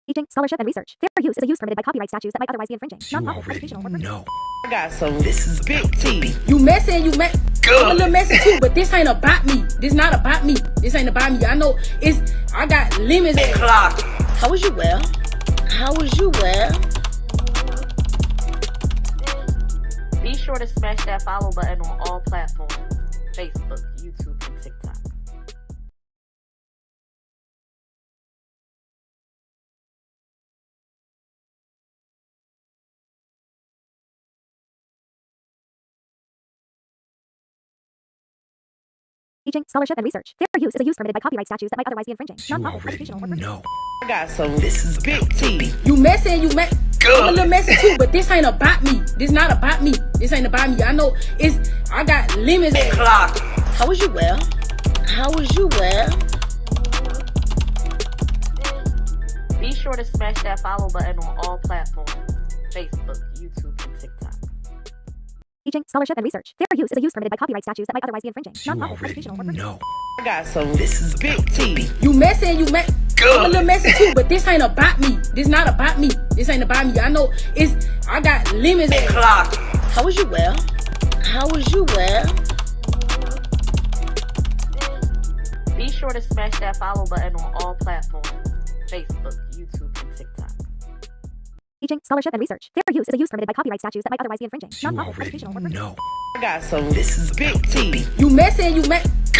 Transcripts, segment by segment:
Teaching, scholarship, and research. Fair use is a use permitted by copyright statutes that might otherwise be infringing. Non-profit, educational, or No. I got some. This is Big T. You messing, I'm a little messy too, but this ain't about me. This not about me. This ain't about me. I know I got limits. Big clock. How was you well? How was you well? Be sure to smash that follow button on all platforms: Facebook, YouTube, and TikTok. teaching, scholarship, and research. Fair use is a use permitted by copyright statutes that might otherwise be infringing. Non-profit, educational, or No. I got some. This is Big T. You messing, I'm a little messy too, but this ain't about me. This not about me. This ain't about me. I know I got limits. Big clock. How was you well? How was you well? Be sure to smash that follow button on all platforms: Facebook, YouTube, and TikTok. teaching, scholarship, and research. Fair use is a use permitted by copyright statutes that might otherwise be infringing. Non-profit, educational, or No. I got some. This is Big T. You messing, I'm a little messy too, but this ain't about me. This not about me. This ain't about me. I know I got limits. Big clock. How was you well? How was you well? Be sure to smash that follow button on all platforms: Facebook, YouTube, and TikTok. teaching, scholarship, and research. Fair use is a use permitted by copyright statutes that might otherwise be infringing. Non-profit, educational, or No. I got some. This is Big T. You messing,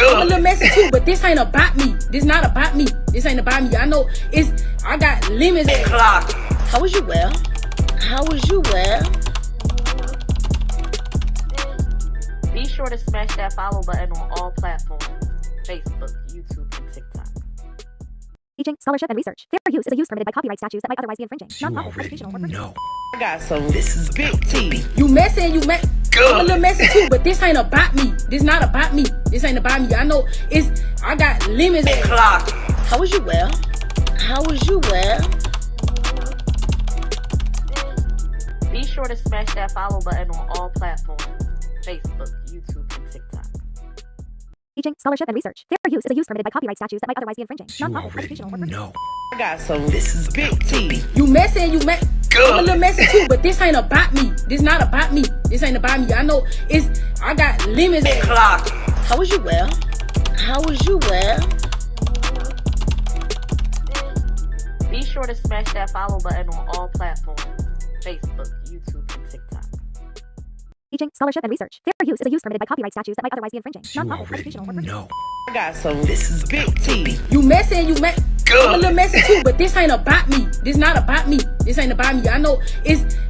I'm a little messy too, but this ain't about me. This not about me. This ain't about me. I know I got limits. Big clock. How was you well? How was you well? Be sure to smash that follow button on all platforms: Facebook, YouTube, and TikTok. teaching, scholarship, and research. Fair use is a use permitted by copyright statutes that might otherwise be infringing. Non-profit, educational, or No. I got some. This is Big T. You messing, I'm a little messy too, but this ain't about me. This not about me. This ain't about me. I know I got limits. Big clock. How was you well? How was you well? Be sure to smash that follow button on all platforms: Facebook, YouTube, and TikTok. teaching, scholarship, and research. Fair use is a use permitted by copyright statutes that might otherwise be infringing. Non-profit, educational, or No. I got some. This is Big T. You messing, I'm a little messy too, but this ain't about me. This not about me. This ain't about me. I know I got limits. Big clock. How was you well? How was you well? Be sure to smash that follow button on all platforms: Facebook, YouTube, and TikTok. teaching, scholarship, and research. Fair use is a use permitted by copyright statutes that might otherwise be infringing. Non-profit, educational, or No. I got some. This is Big T. You messing, I'm a little messy too, but this ain't about me. This not about me. This ain't about me. I know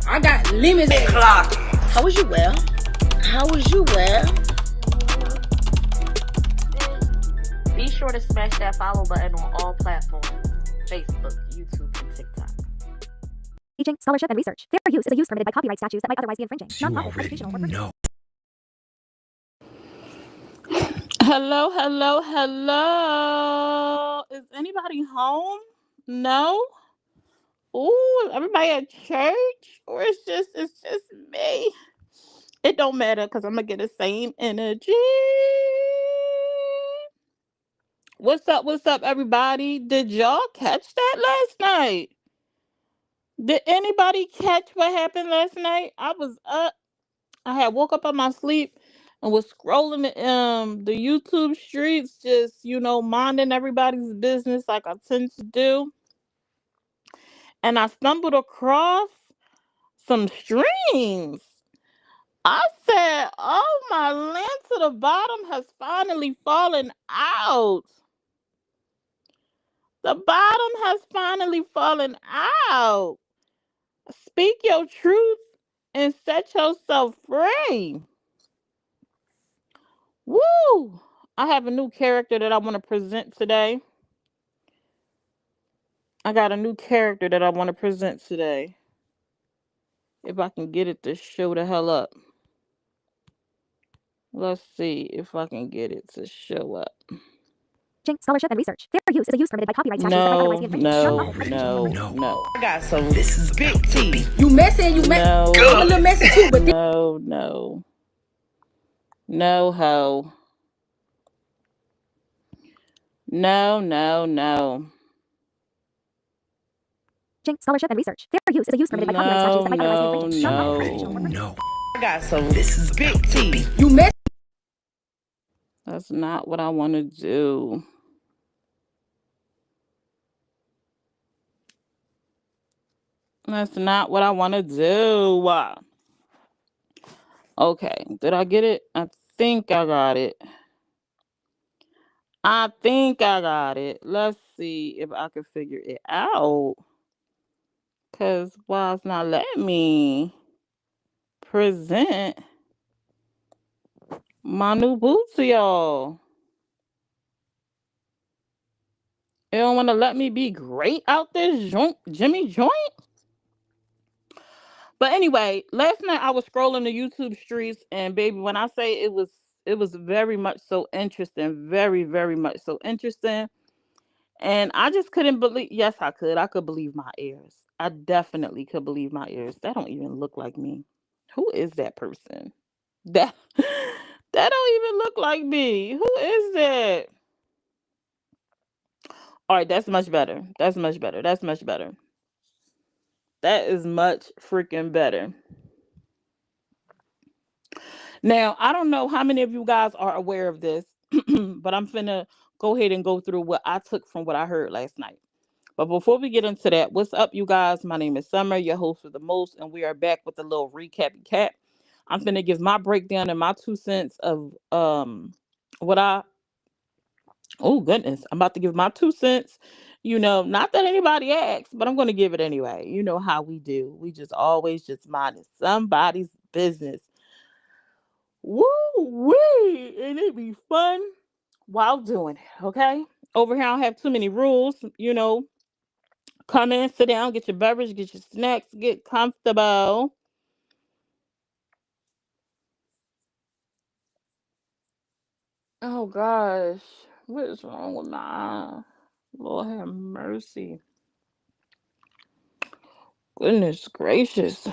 I got limits. Big clock. How was you well? How was you well? Be sure to smash that follow button on all platforms: Facebook, YouTube, and TikTok. teaching, scholarship, and research. Fair use is a use permitted by copyright statutes that might otherwise be infringing. Non-profit, educational, or No. Hello, hello, hello. Is anybody home? No? Ooh, is everybody at church? Or it's just me? It don't matter because I'm gonna get the same energy. What's up, everybody? Did y'all catch that last night? Did anybody catch what happened last night? I was up. I had woke up out my sleep and was scrolling the YouTube streets, just minding everybody's business like I tend to do. And I stumbled across some streams. I said, "Oh, my land to the bottom has finally fallen out. The bottom has finally fallen out. Speak your truth and set yourself free." Woo! I have a new character that I want to present today. I got a new character that I want to present today. If I can get it to show the hell up. Let's see if I can get it to show up. teaching, scholarship, and research. Fair use is a use permitted by copyright statutes that might otherwise be infringing. Non-profit, educational, or No. I got some. This is Big T. You messing, No. I'm a little messy too, but No. No ho. No. Scholarship and research. Fair use is a use permitted by copyright statutes that might otherwise be infringing. Non-profit, recreational, or No. I got some big tea. You mess. That's not what I want to do. That's not what I want to do. Okay, did I get it? I think I got it. Let's see if I can figure it out. Because why it's not letting me present my new boots to y'all. It don't want to let me be great out this Jimmy joint. But anyway, last night I was scrolling the YouTube streets, and baby, when I say it was very much so interesting, very, very much so interesting. And I just couldn't believe, yes, I could believe my ears. I definitely could believe my ears. That don't even look like me. Who is that person? That that don't even look like me. Who is that? All right, that's much better. That's much better. That's much better. That is much freaking better. Now, I don't know how many of you guys are aware of this, but I'm finna go ahead and go through what I took from what I heard last night. But before we get into that, what's up, you guys? My name is Summer, your host for the most, and we are back with a little recap. I'm finna give my breakdown and my 2 cents of what I. Oh goodness, I'm about to give my 2 cents. You know, not that anybody asked, but I'm gonna give it anyway. You know how we do. We just always just minding somebody's business. Woo wee, and it be fun while doing it. Okay, over here I don't have too many rules. You know, come in, sit down, get your beverage, get your snacks, get comfortable. Oh gosh, what is wrong with my eye? Lord have mercy. Goodness gracious.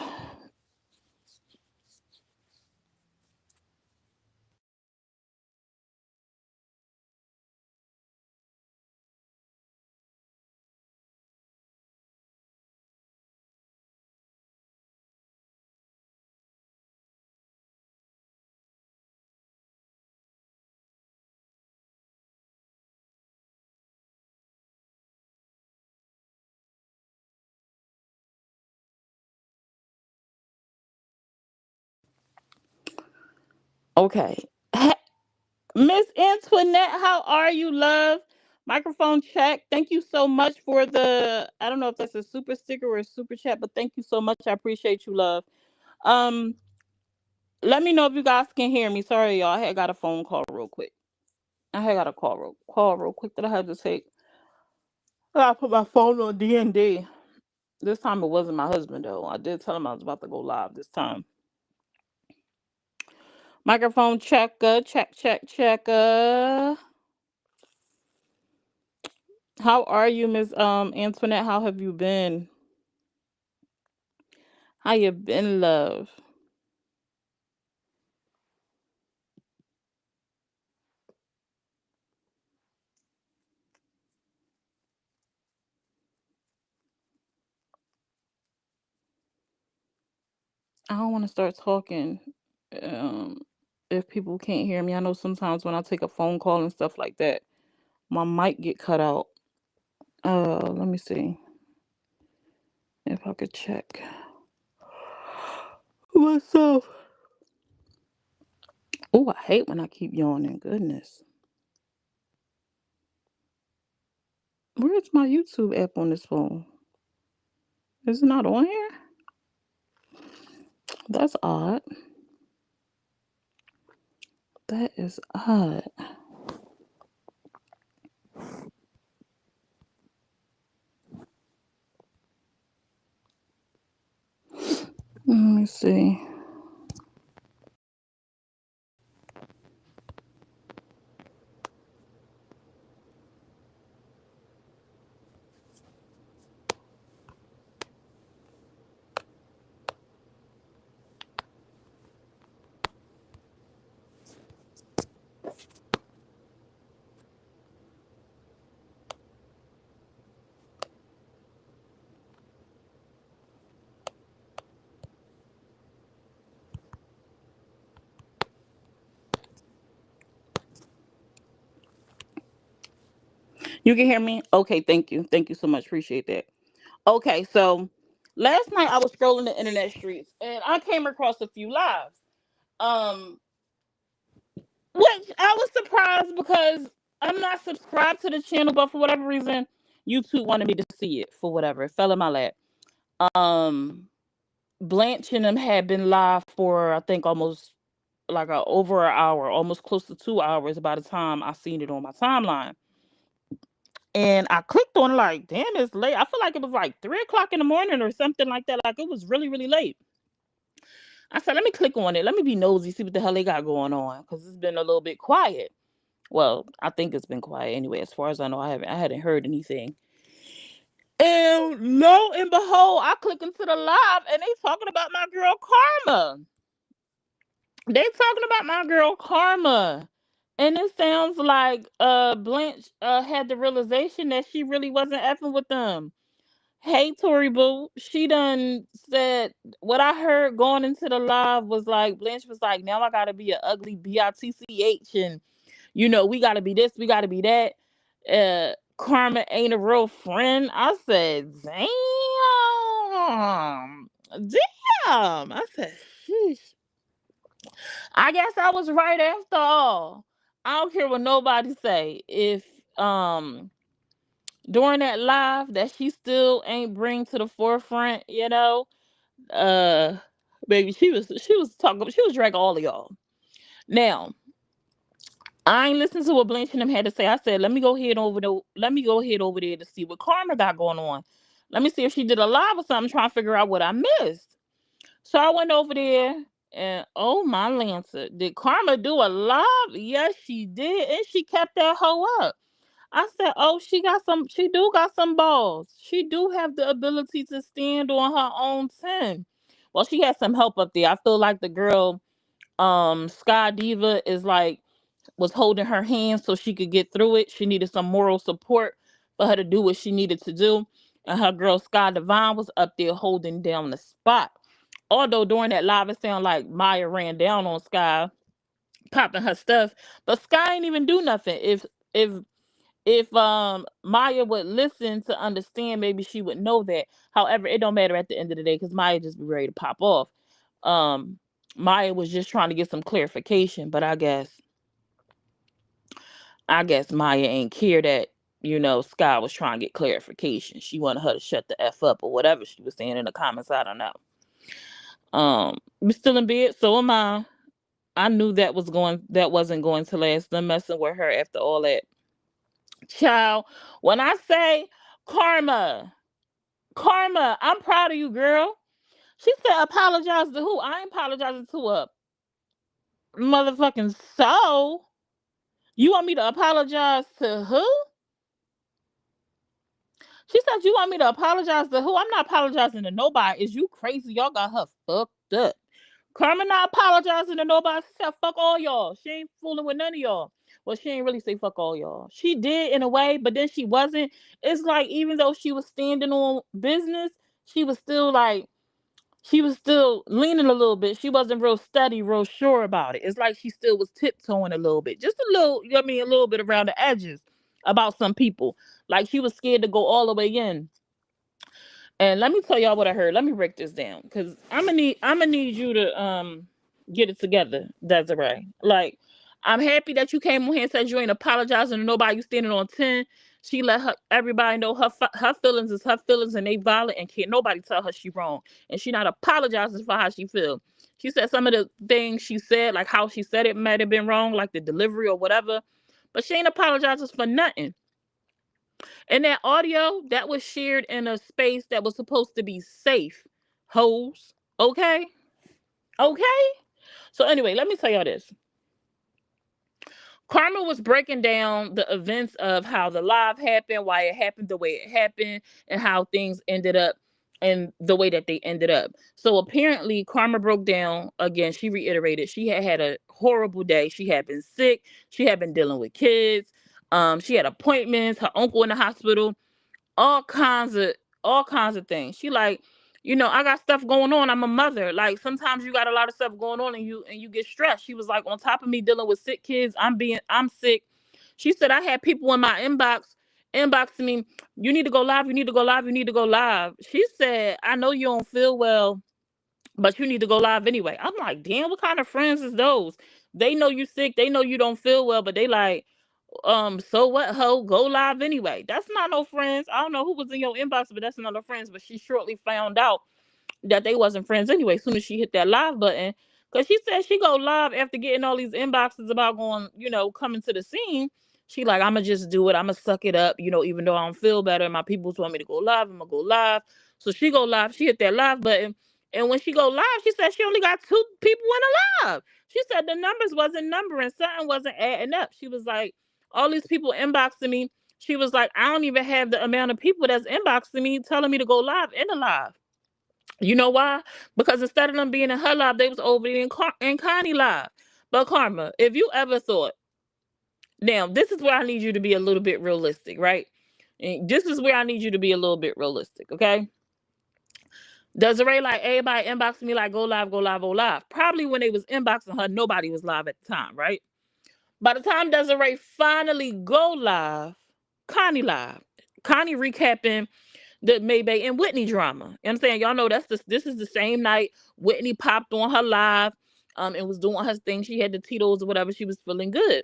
Okay. Miss Antoinette, how are you, love? Microphone check. Thank you so much for the, I don't know if that's a super sticker or a super chat, but thank you so much. I appreciate you, love. Um, Let me know if you guys can hear me. Sorry, y'all. I had got a phone call real quick. I had got a call real quick that I had to take. I gotta put my phone on D&D. This time it wasn't my husband though. I did tell him I was about to go live this time. Microphone checker, checker. How are you, Miss Antoinette? How have you been? How you been, love? I don't want to start talking um if people can't hear me. I know sometimes when I take a phone call and stuff like that, my mic get cut out. Let me see if I could check myself. Oh, I hate when I keep yawning. Goodness. Where's my YouTube app on this phone? Is it not on here? That's odd. That is odd. Let me see. You can hear me? Okay, thank you. Thank you so much. Appreciate that. Okay, so last night I was scrolling the internet streets and I came across a few lives. Um, which I was surprised because I'm not subscribed to the channel, but for whatever reason, YouTube wanted me to see it for whatever. It fell in my lap. Um, Blanche and them had been live for I think almost like over an hour, almost close to 2 hours by the time I seen it on my timeline. And I clicked on it like, damn, it's late. I feel like it was like 3 o'clock in the morning or something like that. Like it was really, really late. I said, let me click on it. Let me be nosy, see what the hell they got going on. Because it's been a little bit quiet. Well, I think it's been quiet anyway. As far as I know, I hadn't heard anything. And lo and behold, I click into the live and they talking about my girl Karma. They talking about my girl Karma. And it sounds like Blanche had the realization that she really wasn't effing with them. Hey Tori Boo, she done said what I heard going into the live was like Blanche was like, now I gotta be an ugly bitch, and we gotta be this, we gotta be that. Karma ain't a real friend. I said, damn. I said, sheesh. I guess I was right after all. I don't care what nobody say. If during that live that she still ain't bring to the forefront, uh baby, she was dragging all of y'all. Now, I ain't listened to what Blanche and them had to say. I said, let me go ahead over there to see what Karma got going on. Let me see if she did a live or something, trying to figure out what I missed. So I went over there and oh my Lancer, did Karma do a live? Yes, she did, and she kept that hoe up. I said, oh, she do got some balls. She do have the ability to stand on her own 10. Well, she had some help up there. I feel like the girl, Sky Diva was holding her hand so she could get through it. She needed some moral support for her to do what she needed to do. And her girl Sky Divine was up there holding down the spot. Although during that live, it sounded like Maya ran down on Sky, popping her stuff. But Sky ain't even do nothing. If Maya would listen to understand, maybe she would know that. However, it don't matter at the end of the day because Maya just be ready to pop off. Um, Maya was just trying to get some clarification, but I guess Maya ain't care that Sky was trying to get clarification. She wanted her to shut the f up or whatever she was saying in the comments. I don't know. We still in bed, so am I. I knew that wasn't going to last. Them messing with her after all that. Child, when I say Karma, I'm proud of you, girl. She said apologize to who? I ain't apologizing to a motherfucking soul. You want me to apologize to who? She said you want me to apologize to who? I'm not apologizing to nobody. Is you crazy? Y'all got her fucked up. Carmen not apologizing to nobody. She said fuck all y'all. She ain't fooling with none of y'all. Well, she ain't really say fuck all y'all. She did in a way, but then she wasn't. It's like even though she was standing on business, she was still leaning a little bit. She wasn't real steady, real sure about it. It's like she still was tiptoeing a little bit. Just a little, a little bit around the edges about some people. Like she was scared to go all the way in. And let me tell y'all what I heard. Let me break this down because I'm gonna need you to get it together, Desiree. Like, I'm happy that you came on here and said you ain't apologizing to nobody. You standing on 10. She let everybody know her feelings is her feelings and they valid and can't nobody tell her she wrong. And she not apologizing for how she feel. She said some of the things she said, like how she said it might have been wrong, like the delivery or whatever. But she ain't apologizing for nothing. And that audio that was shared in a space that was supposed to be safe. Hoes. Okay? Okay? So anyway, let me tell y'all this. Karma was breaking down the events of how the live happened, why it happened the way it happened, and how things ended up and the way that they ended up. So apparently Karma broke down again. She reiterated she had a horrible day. She had been sick. She had been dealing with kids. She had appointments, her uncle in the hospital, all kinds of things. She like, I got stuff going on. I'm a mother. Like sometimes you got a lot of stuff going on and you get stressed. She was like, on top of me dealing with sick kids, I'm sick. She said I had people in my inbox inboxing me, you need to go live, you need to go live, you need to go live. She said, I know you don't feel well, but you need to go live anyway. I'm like, damn, what kind of friends is those? They know you sick, they know you don't feel well, but they like, so what, ho? Go live anyway. That's not no friends. I don't know who was in your inbox, but that's not no friends. But she shortly found out that they wasn't friends anyway, as soon as she hit that live button. Because she said she go live after getting all these inboxes about going, coming to the scene. She like, I'ma just do it. I'ma suck it up, even though I don't feel better. My people want me to go live. I'm gonna go live. So she go live. She hit that live button. And when she go live, she said she only got 2 people in the live. She said the numbers wasn't numbering. Something wasn't adding up. She was like, all these people inboxing me. She was like, I don't even have the amount of people that's inboxing me telling me to go live in the live. You know why? Because instead of them being in her live, they was over in Connie live. But Karma, if you ever thought, now this is where I need you to be a little bit realistic, right? And this is where I need you to be a little bit realistic, okay? Desiree, like everybody inboxing me like go live, go live, go live. Probably when they was inboxing her, nobody was live at the time, right? By the time Desiree finally go live, Connie live. Connie recapping the Maybay and Whitney drama. You know what I'm saying? Y'all know this is the same night Whitney popped on her live and was doing her thing. She had the Tito's or whatever. She was feeling good.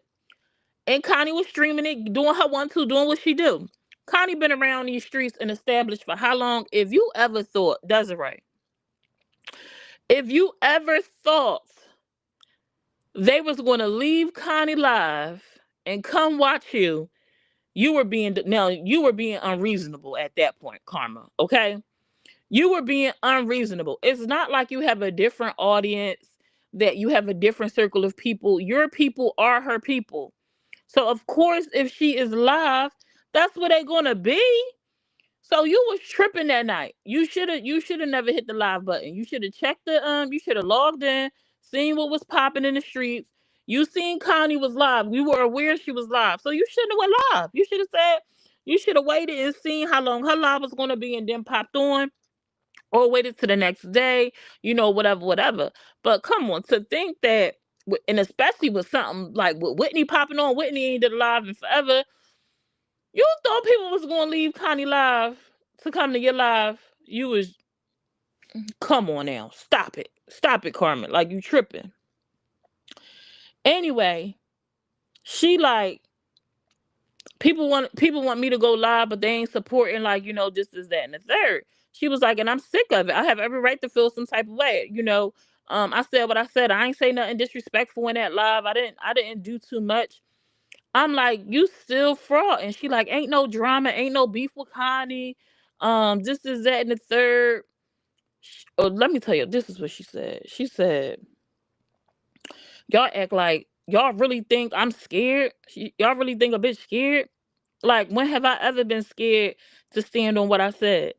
And Connie was streaming it, doing her 1-2, doing what she do. Connie been around these streets and established for how long? If you ever thought, Desiree, if you ever thought they was going to leave Connie live and come watch you were being unreasonable at that point, Karma, okay? You were being unreasonable. It's not like you have a different audience, that you have a different circle of people. Your people are her people. So of course, if she is live, that's where they're gonna be. So you was tripping that night. You should have never hit the live button. You should have checked you should have logged in, seen what was popping in the streets. You seen Connie was live. You were aware she was live. So you shouldn't have went live. You should have said, you should have waited and seen how long her live was gonna be and then popped on. Or waited to the next day, whatever. But come on, to think that, and especially with something like with Whitney popping on, Whitney ain't did live in forever. You thought people was gonna leave Connie live to come to your live. You was, come on now, stop it, Carmen. Like, you tripping. Anyway, she like, people want me to go live, but they ain't supporting, like, this is that and the third. She was like, and I'm sick of it. I have every right to feel some type of way. I said what I said. I ain't say nothing disrespectful in that live. I didn't do too much. I'm like, you still fraud. And she like, ain't no drama, ain't no beef with Connie. This is that and the third. Oh, let me tell you, this is what she said. She said, y'all act like y'all really think I'm scared. Y'all really think a bitch scared? Like, when have I ever been scared to stand on what I said?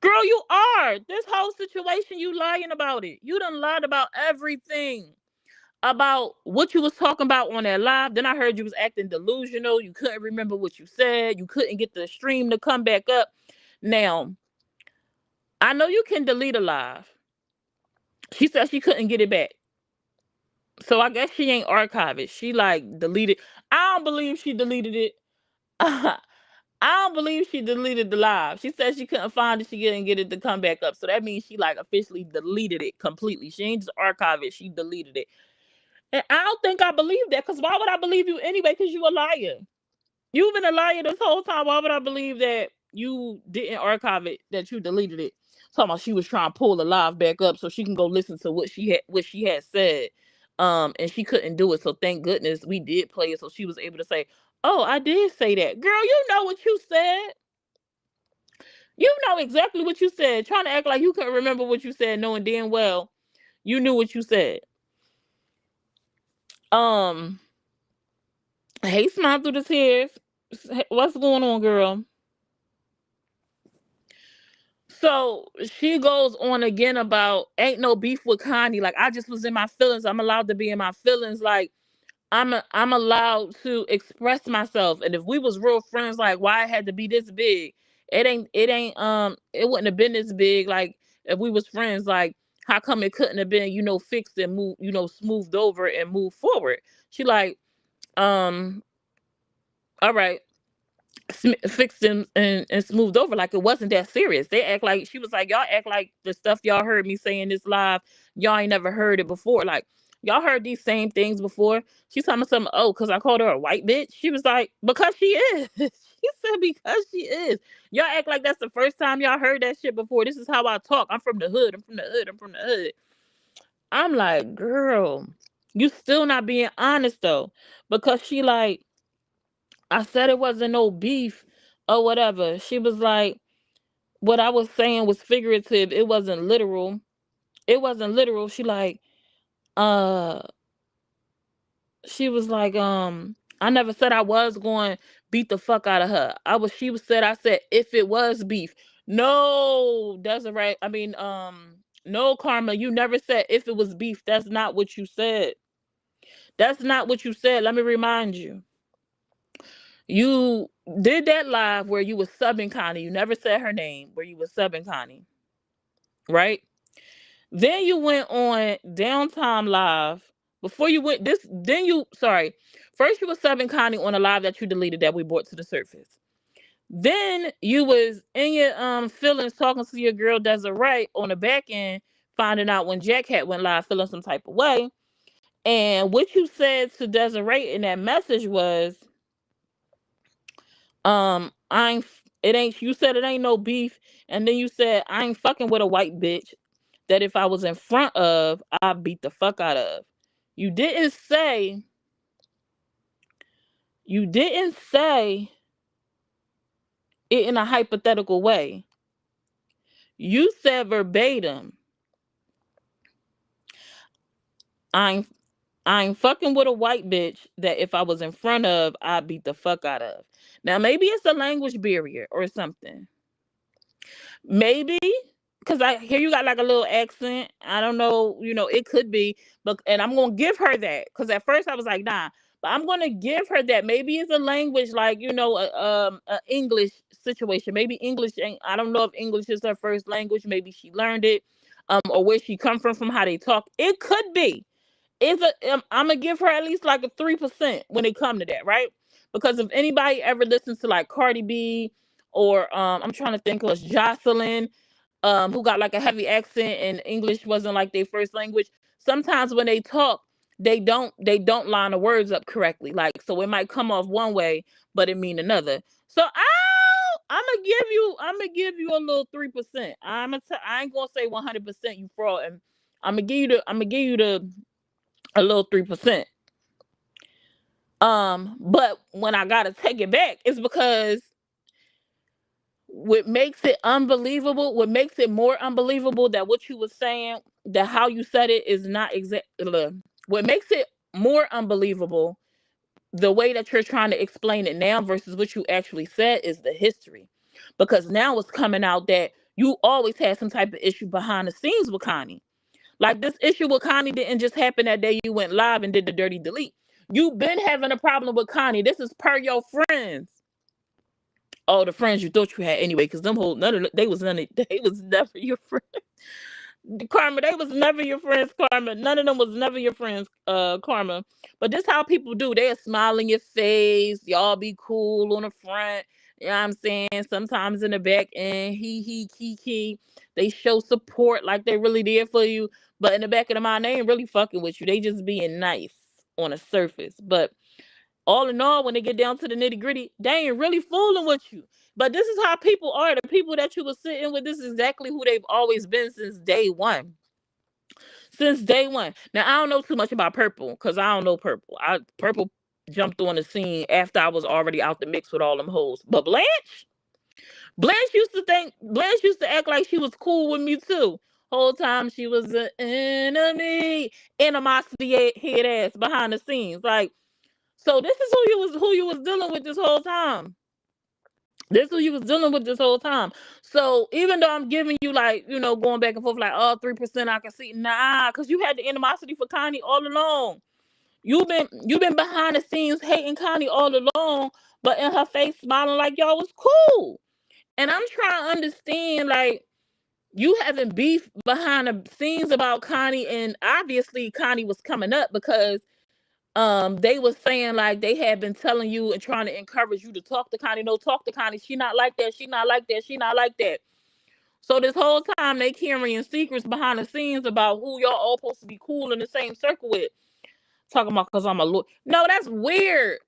Girl, you are. This whole situation, you lying about it. You done lied about everything. About what you was talking about on that live. Then I heard you was acting delusional. You couldn't remember what you said. You couldn't get the stream to come back up. Now, I know you can delete a live. She said she couldn't get it back. So I guess she ain't archive it. She like deleted. I don't believe she deleted it. I don't believe she deleted the live. She said she couldn't find it. She couldn't get it to come back up. So that means she like officially deleted it completely. She ain't just archive it. She deleted it. And I don't think I believe that, because why would I believe you anyway? Because you a liar. You've been a liar this whole time. Why would I believe that you didn't archive it, that you deleted it? Talking about she was trying to pull the live back up so she can go listen to what she had said. And she couldn't do it. So thank goodness we did play it, so she was able to say, oh, I did say that. Girl, you know what you said. You know exactly what you said. Trying to act like you couldn't remember what you said, knowing damn well you knew what you said. Hey, Smile through the tears. What's going on, girl? So she goes on again about ain't no beef with Connie. Like, I just was in my feelings. I'm allowed to be in my feelings. Like, I'm allowed to express myself. And if we was real friends, like, why it had to be this big? It wouldn't have been this big. Like, if we was friends, like, how come it couldn't have been, fixed and moved, smoothed over and moved forward? She like, all right. fixed and smoothed over like it wasn't that serious. They act like, she was like, y'all act like the stuff y'all heard me saying this live, y'all ain't never heard it before. Like, y'all heard these same things before. She's talking about something, oh, because I called her a white bitch. She was like, because she is. She said, because she is. Y'all act like that's the first time y'all heard that shit before. This is how I talk. I'm from the hood. I'm from the hood. I'm from the hood. I'm like, girl, you still not being honest though. Because she like, I said it wasn't no beef or whatever. She was like, what I was saying was figurative. It wasn't literal. It wasn't literal. Uh, she was like, I never said I was going to beat the fuck out of her. She was said, I said, if it was beef. No, Desiree. I mean, no, Karma, you never said if it was beef. That's not what you said. That's not what you said. Let me remind you. You did that live where you was subbing Connie. You never said her name, where you was subbing Connie. Right? Then you went on Downtime Live. Before you went this, then you sorry. First you was subbing Connie on a live that you deleted that we brought to the surface. Then you was in your feelings talking to your girl Desiree on the back end, finding out when Jack had went live feeling some type of way. And what you said to Desiree in that message was, I ain't it ain't you said it ain't no beef, and then you said I ain't fucking with a white bitch that if I was in front of, I'd beat the fuck out of. You didn't say you didn't say it in a hypothetical way. You said verbatim, I ain't fucking with a white bitch that if I was in front of, I'd beat the fuck out of. Now maybe it's a language barrier or something. Maybe because I hear you got like a little accent. I don't know, it could be, but and I'm gonna give her that because at first I was like, nah, but I'm gonna give her that. Maybe it's a language like a English situation. Maybe English ain't. I don't know if English is her first language. Maybe she learned it, or where she come from how they talk. It could be. I'm gonna give her at least like a 3% when it come to that, right? Because if anybody ever listens to like Cardi B or I'm trying to think of Jocelyn, who got like a heavy accent and English wasn't like their first language. Sometimes when they talk, they don't line the words up correctly. Like so it might come off one way, but it mean another. So I'm gonna give you a little 3%. I ain't gonna say 100% you fraud, and I'm gonna give you a little 3%. But when I gotta take it back, it's because what makes it unbelievable, what makes it more unbelievable that what you was saying, that how you said it is not exact. What makes it more unbelievable, the way that you're trying to explain it now versus what you actually said, is the history. Because now it's coming out that you always had some type of issue behind the scenes with Connie. Like this issue with Connie didn't just happen that day you went live and did the dirty delete. You've been having a problem with Connie. This is per your friends. Oh, the friends you thought you had anyway, because them whole they was never your friends. Karma, they was never your friends, Karma. None of them was never your friends, Karma. But this how people do. They'll smile in your face. Y'all be cool on the front. You know what I'm saying? Sometimes in the back end, he. They show support like they really there for you. But in the back of the mind, they ain't really fucking with you. They just being nice on the surface. But all in all, when they get down to the nitty gritty, they ain't really fooling with you. But this is how people are. The people that you were sitting with, this is exactly who they've always been since day one. Since day one. Now, I don't know too much about Purple because I don't know Purple. Purple jumped on the scene after I was already out the mix with all them hoes. But Blanche used to act like she was cool with me too. Whole time she was an animosity head ass behind the scenes. Like, so this is who you was dealing with this whole time. This is who you was dealing with this whole time. So even though I'm giving you like, going back and forth like, oh, 3% I can see. Nah, because you had the animosity for Connie all along. You've been behind the scenes hating Connie all along, but in her face smiling like y'all was cool. And I'm trying to understand, like, you having beef behind the scenes about Connie, and obviously Connie was coming up because they was saying like they had been telling you and trying to encourage you to talk to Connie. No, talk to Connie. She not like that. She not like that. She not like that. So this whole time they carrying secrets behind the scenes about who y'all all supposed to be cool in the same circle with. Talking about because I'm a lawyer. No, that's weird.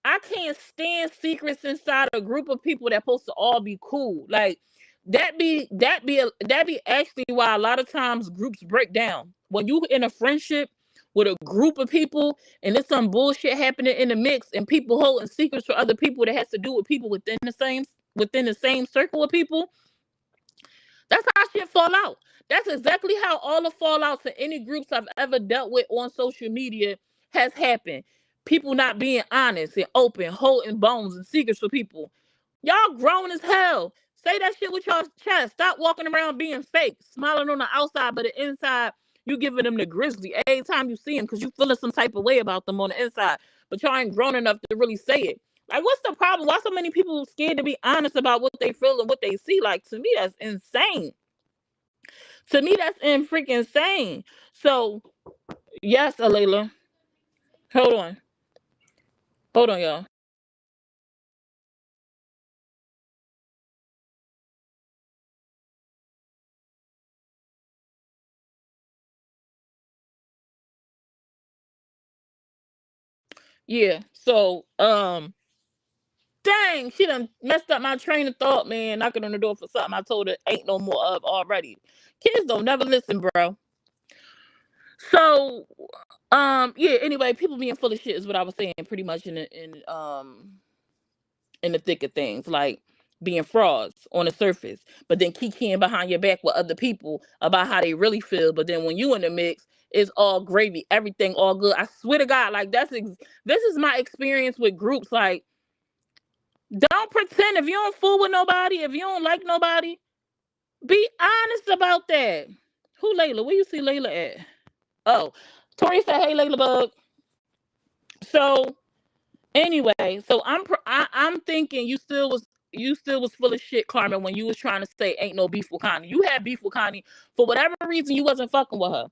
I can't stand secrets inside a group of people that supposed to all be cool. Like that be actually why a lot of times groups break down. When you in a friendship with a group of people and there's some bullshit happening in the mix and people holding secrets for other people that has to do with people within the same circle of people, that's how shit fall out. That's exactly how all the fallouts in any groups I've ever dealt with on social media has happened. People not being honest and open, holding bones and secrets for people. Y'all grown as hell. Say that shit with y'all's chest. Stop walking around being fake, smiling on the outside, but the inside, you giving them the grizzly every time you see them because you feeling some type of way about them on the inside. But y'all ain't grown enough to really say it. Like, what's the problem? Why so many people scared to be honest about what they feel and what they see? Like, to me, that's insane. To me, that's freaking insane. So, yes, Alayla. Hold on. Hold on, y'all. Yeah. So, dang, she done messed up my train of thought, man. Knocking on the door for something I told her ain't no more of already. Kids don't never listen, bro. So, yeah. Anyway, people being full of shit is what I was saying, pretty much in the thick of things, like being frauds on the surface, but then kikiing behind your back with other people about how they really feel. But then when you in the mix, it's all gravy, everything all good. I swear to God, like this is my experience with groups. Like, don't pretend if you don't fool with nobody, if you don't like nobody, be honest about that. Who Layla? Where you see Layla at? Oh, Tori said, "Hey, Layla Bug." So anyway, so I'm thinking you still was full of shit, Carmen, when you was trying to say ain't no beef with Connie. You had beef with Connie for whatever reason. You wasn't fucking with her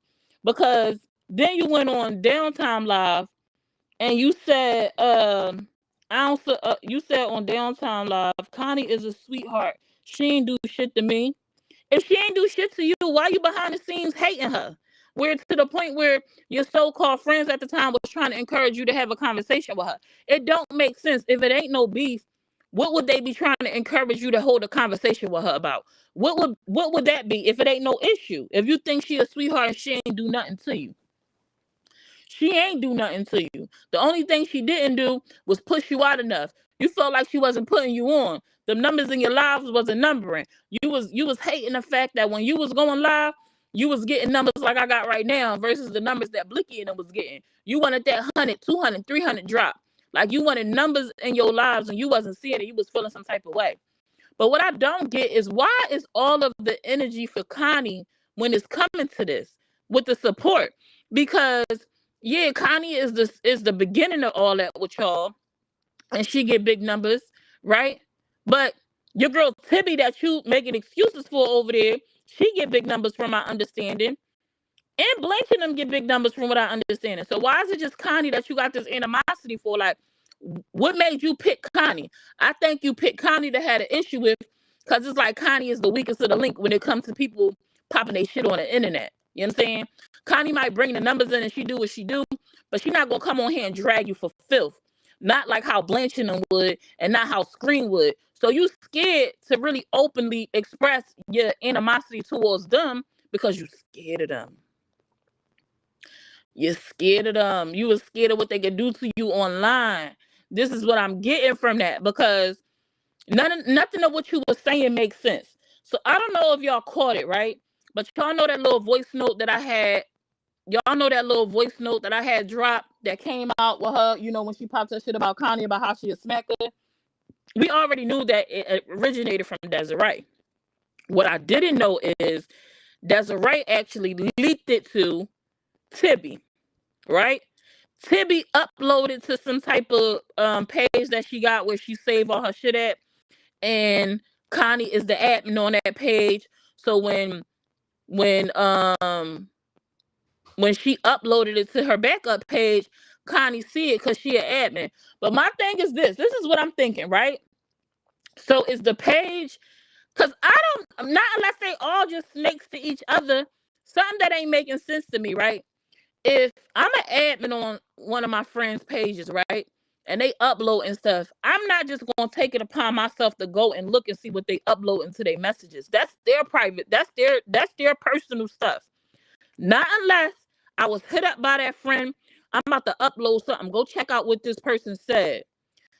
because then you went on Downtime Live and you said you said on Downtime Live, Connie is a sweetheart. She ain't do shit to me. If she ain't do shit to you, why you behind the scenes hating her? Where to the point where your so-called friends at the time was trying to encourage you to have a conversation with her. It don't make sense. If it ain't no beef, what would they be trying to encourage you to hold a conversation with her about? What would that be if it ain't no issue? If you think she a sweetheart and she ain't do nothing to you. She ain't do nothing to you. The only thing she didn't do was push you out enough. You felt like she wasn't putting you on. The numbers in your lives wasn't numbering. You was hating the fact that when you was going live, you was getting numbers like I got right now versus the numbers that Blicky and them was getting. You wanted that 100, 200, 300 drop. Like you wanted numbers in your lives and you wasn't seeing it. You was feeling some type of way. But what I don't get is why is all of the energy for Connie when it's coming to this with the support? Because yeah, Connie is the beginning of all that with y'all, and she get big numbers, right? But your girl Tibby that you making excuses for over there, she get big numbers from my understanding. And Blanche and them get big numbers from what I understand. So why is it just Connie that you got this animosity for? Like, what made you pick Connie? I think you picked Connie that had an issue with because it's like Connie is the weakest of the link when it comes to people popping their shit on the internet. You know what I'm saying? Connie might bring the numbers in and she do what she do, but she not gonna come on here and drag you for filth. Not like how Blanche and them would, and not how Screen would. So you scared to really openly express your animosity towards them because you scared of them. You're scared of them. You were scared of what they could do to you online. This is what I'm getting from that because nothing of what you were saying makes sense. So I don't know if y'all caught it, right? But y'all know that little voice note that I had. Y'all know that little voice note that I had dropped that came out with her, when she popped that shit about Connie, about how she a smacker. We already knew that it originated from Desiree. What I didn't know is Desiree actually leaked it to Tibby, right? Tibby uploaded to some type of page that she got where she saved all her shit at, and Connie is the admin on that page. So when when she uploaded it to her backup page, Connie see it because she an admin. But my thing is this. This is what I'm thinking, right? So is the page, because not unless they all just snakes to each other, something that ain't making sense to me, right? If I'm an admin on one of my friends' pages, right, and they upload and stuff, I'm not just gonna take it upon myself to go and look and see what they upload into their messages. That's their private, that's their personal stuff. Not unless I was hit up by that friend, I'm about to upload something, go check out what this person said.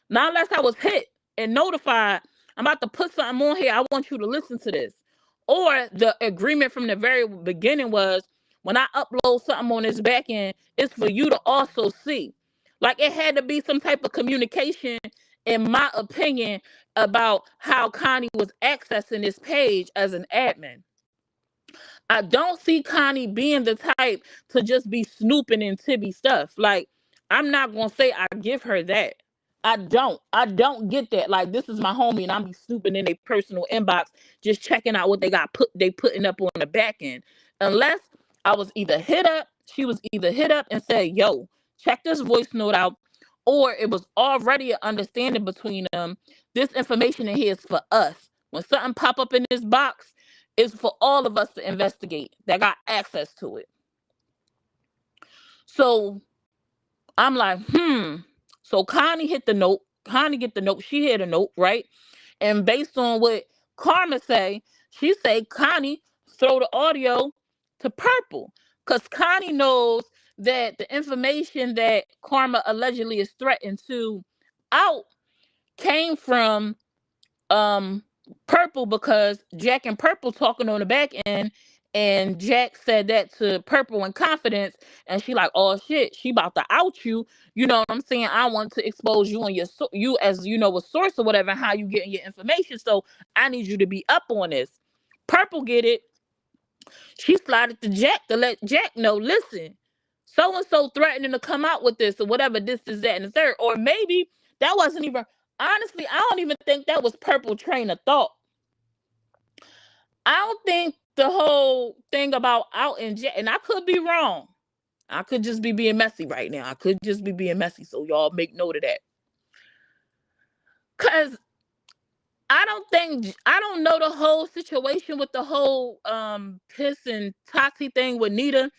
Not unless I was hit and notified, I'm about to put something on here, I want you to listen to this. Or the agreement from the very beginning was, when I upload something on this back end, it's for you to also see. Like, it had to be some type of communication, in my opinion, about how Connie was accessing this page as an admin. I don't see Connie being the type to just be snooping in Tibby stuff. Like, I'm not gonna say I give her that. I don't get that. Like, this is my homie, and I'm be snooping in their personal inbox, just checking out what they putting up on the back end. Unless I was either hit up, she was either hit up and said, "Yo, check this voice note out," or it was already an understanding between them. This information in here is for us. When something pop up in this box, it's for all of us to investigate that got access to it. So I'm like, So Connie hit the note. Connie get the note. She hit a note, right? And based on what Karma say, she say Connie throw the audio to Purple. Because Connie knows that the information that Karma allegedly is threatened to out came from Purple, because Jack and Purple talking on the back end, and Jack said that to Purple in confidence, and she like, oh shit, she about to out you. You know what I'm saying? I want to expose you and you as, you know, a source or whatever, how you getting your information. So I need you to be up on this. Purple get it. She slided to Jack to let Jack know, listen, so and so threatening to come out with this or whatever, this is that and the third. Or maybe that wasn't even, honestly, I don't even think that was Purple train of thought. I don't think the whole thing about out and Jack, and I could be wrong. I could just be being messy right now. I could just be being messy. So y'all make note of that. Cause I don't know the whole situation with the whole Piss and Tati thing with Nita,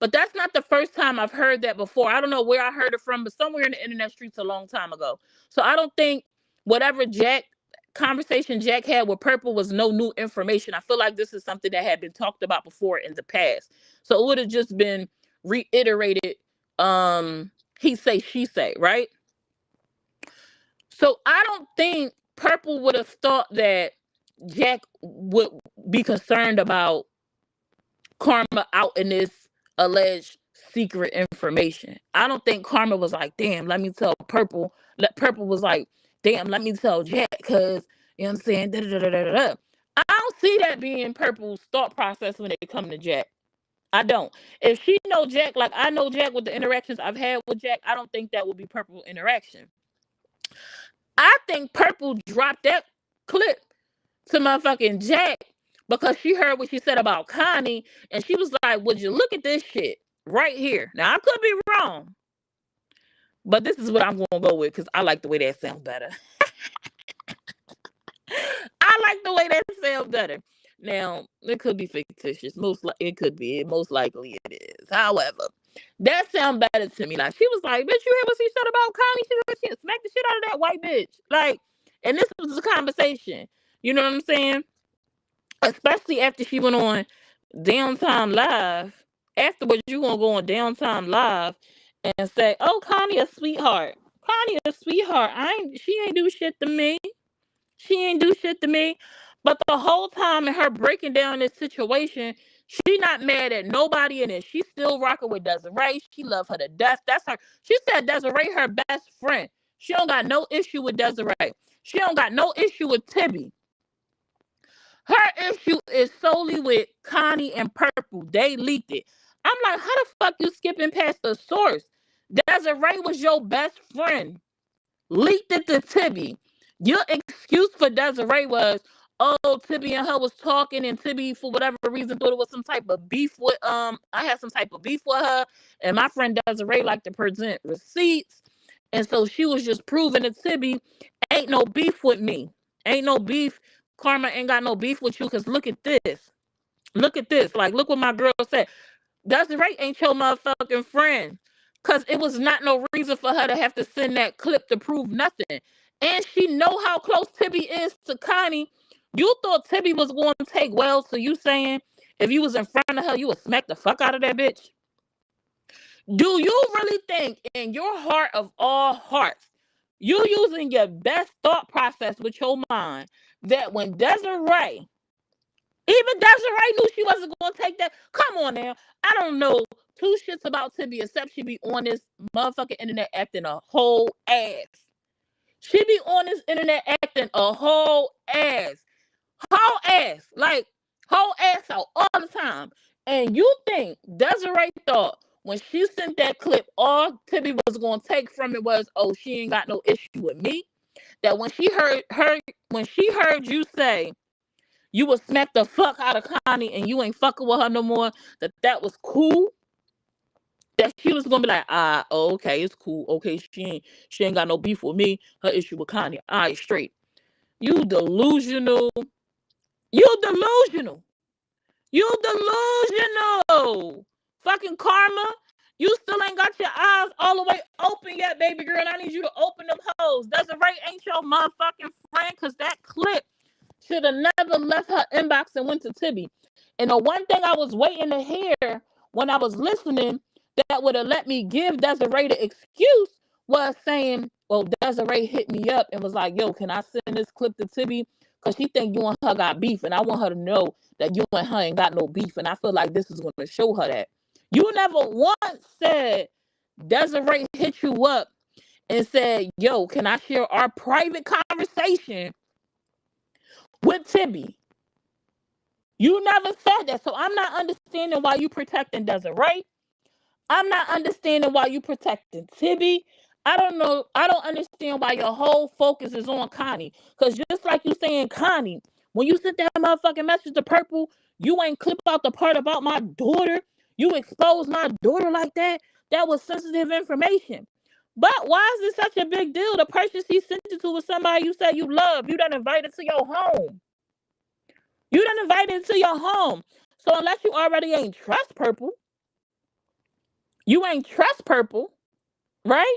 but that's not the first time I've heard that before. I don't know where I heard it from, but somewhere in the internet streets a long time ago. So I don't think whatever conversation Jack had with Purple was no new information. I feel like this is something that had been talked about before in the past. So it would have just been reiterated, he say, she say, right? So I don't think Purple would have thought that Jack would be concerned about Karma out in this alleged secret information. I don't think Karma was like, damn, let me tell Purple. Purple was like, damn, let me tell Jack, because, you know what I'm saying? Da-da-da-da-da-da. I don't see that being Purple's thought process when it comes to Jack. I don't. If she know Jack, like I know Jack with the interactions I've had with Jack, I don't think that would be Purple interaction. I think Purple dropped that clip to motherfucking Jack because she heard what she said about Connie, and she was like, would you look at this shit right here? Now, I could be wrong, but this is what I'm going to go with because I like the way that sounds better. I like the way that sounds better. Now, it could be fictitious. It could be. Most likely it is. However, that sounds better to me. Like, she was like, bitch, you hear what she said about Connie? She said, shit, smack the shit out of that white bitch. Like, and this was a conversation. You know what I'm saying? Especially after she went on Downtime Live. Afterwards, you gonna go on Downtime Live and say, oh, Connie a sweetheart. Connie a sweetheart. She ain't do shit to me. She ain't do shit to me. But the whole time in her breaking down this situation, she not mad at nobody in it. She's still rocking with Desiree. She love her to death. That's her. She said Desiree her best friend. She don't got no issue with Desiree. She don't got no issue with Tibby. Her issue is solely with Connie and Purple. They leaked it. I'm like, how the fuck you skipping past the source? Desiree was your best friend. Leaked it to Tibby. Your excuse for Desiree was, oh, Tibby and her was talking, and Tibby, for whatever reason, thought it was some type of beef with I had some type of beef with her, and my friend Desiree liked to present receipts, and so she was just proving to Tibby, ain't no beef with me, ain't no beef. Karma ain't got no beef with you, because look at this, like, look what my girl said. Desiree ain't your motherfucking friend. Cause it was not no reason for her to have to send that clip to prove nothing. And she know how close Tibby is to Connie. You thought Tibby was going to take well to you saying if you was in front of her, you would smack the fuck out of that bitch? Do you really think in your heart of all hearts, you using your best thought process with your mind, that when Desiree, even Desiree knew she wasn't going to take that? Come on now. I don't know two shits about Tibby except she be on this motherfucking internet acting a whole ass. She be on this internet acting a whole ass. Whole ass. Like, whole ass out all the time. And you think Desiree thought when she sent that clip, all Tibby was going to take from it was, oh, she ain't got no issue with me? That when she heard you say, you would smack the fuck out of Connie and you ain't fucking with her no more, that was cool? That she was gonna be like, okay, it's cool. Okay, she ain't got no beef with me. Her issue with Connie. All right, straight. You delusional. You delusional. You delusional. Fucking Karma. You still ain't got your eyes all the way open yet, baby girl. I need you to open them hoes. Desiree ain't your motherfucking friend, because that clip should have never left her inbox and went to Tibby. And the one thing I was waiting to hear when I was listening that would have let me give Desiree the excuse was saying, well, Desiree hit me up and was like, yo, can I send this clip to Tibby? Because she think you and her got beef. And I want her to know that you and her ain't got no beef. And I feel like this is going to show her that. You never once said Desiree hit you up and said, yo, can I share our private conversation with Tibby? You never said that. So I'm not understanding why you protecting Desiree. I'm not understanding why you protecting Tibby. I don't know. I don't understand why your whole focus is on Connie. Because just like you saying Connie, when you sent that motherfucking message to Purple, you ain't clip out the part about my daughter. You exposed my daughter like that. That was sensitive information. But why is it such a big deal? The person she sent it to was somebody you said you love. You done invited to your home. You done invited to your home. So unless you already ain't trust Purple, you ain't trust Purple, right?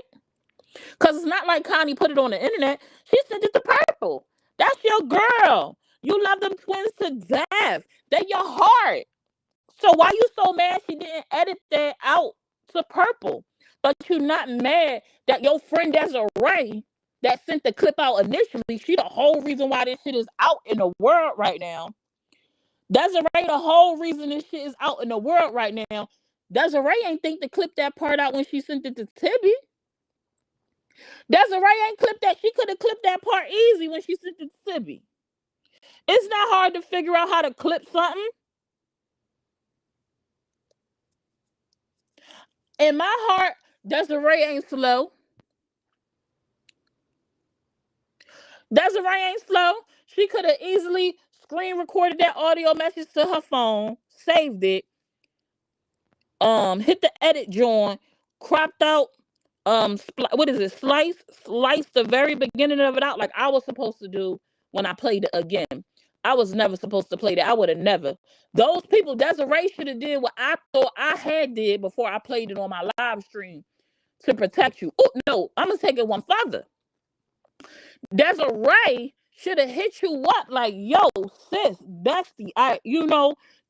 Because it's not like Connie put it on the internet. She sent it to Purple. That's your girl. You love them twins to death. They're your heart. So why you so mad she didn't edit that out to Purple? But you not mad that your friend Desiree that sent the clip out initially, she the whole reason why this shit is out in the world right now. Desiree, the whole reason this shit is out in the world right now. Desiree ain't think to clip that part out when she sent it to Tibby. Desiree ain't clipped that. She could have clipped that part easy when she sent it to Tibby. It's not hard to figure out how to clip something. In my heart, Desiree ain't slow. Desiree ain't slow. She could have easily screen recorded that audio message to her phone, saved it, hit the edit joint, cropped out, what is it, slice the very beginning of it out like I was supposed to do when I played it again. I was never supposed to play that. I would have never. Those people, Desiree should have did what I thought I had did before I played it on my live stream to protect you. Oh no, I'm gonna take it one further. Desiree should have hit you up like, yo, sis, bestie,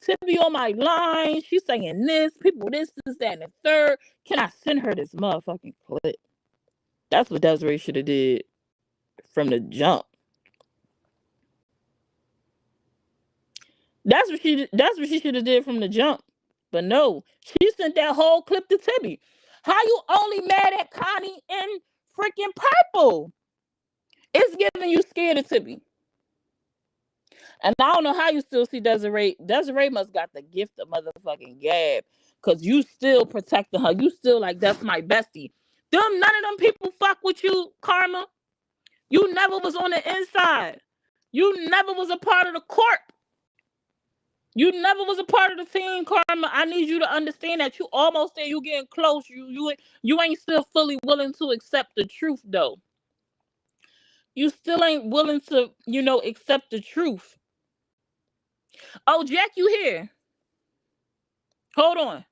Tibby on my line. She's saying this, people this, that, and the third. Can I send her this motherfucking clip? That's what Desiree should have did from the jump. That's what she should have did from the jump. But no, she sent that whole clip to Tibby. How you only mad at Connie and freaking Purple? It's giving you scared of Tibby. And I don't know how you still see Desiree. Desiree must got the gift of motherfucking gab. Because you still protecting her. You still like, that's my bestie. None of them people fuck with you, Karma. You never was on the inside. You never was a part of the corp. You never was a part of the team, Karma. I need you to understand that you almost there. You getting close. You ain't still fully willing to accept the truth, though. You still ain't willing to, accept the truth. Oh, Jack, you here? Hold on.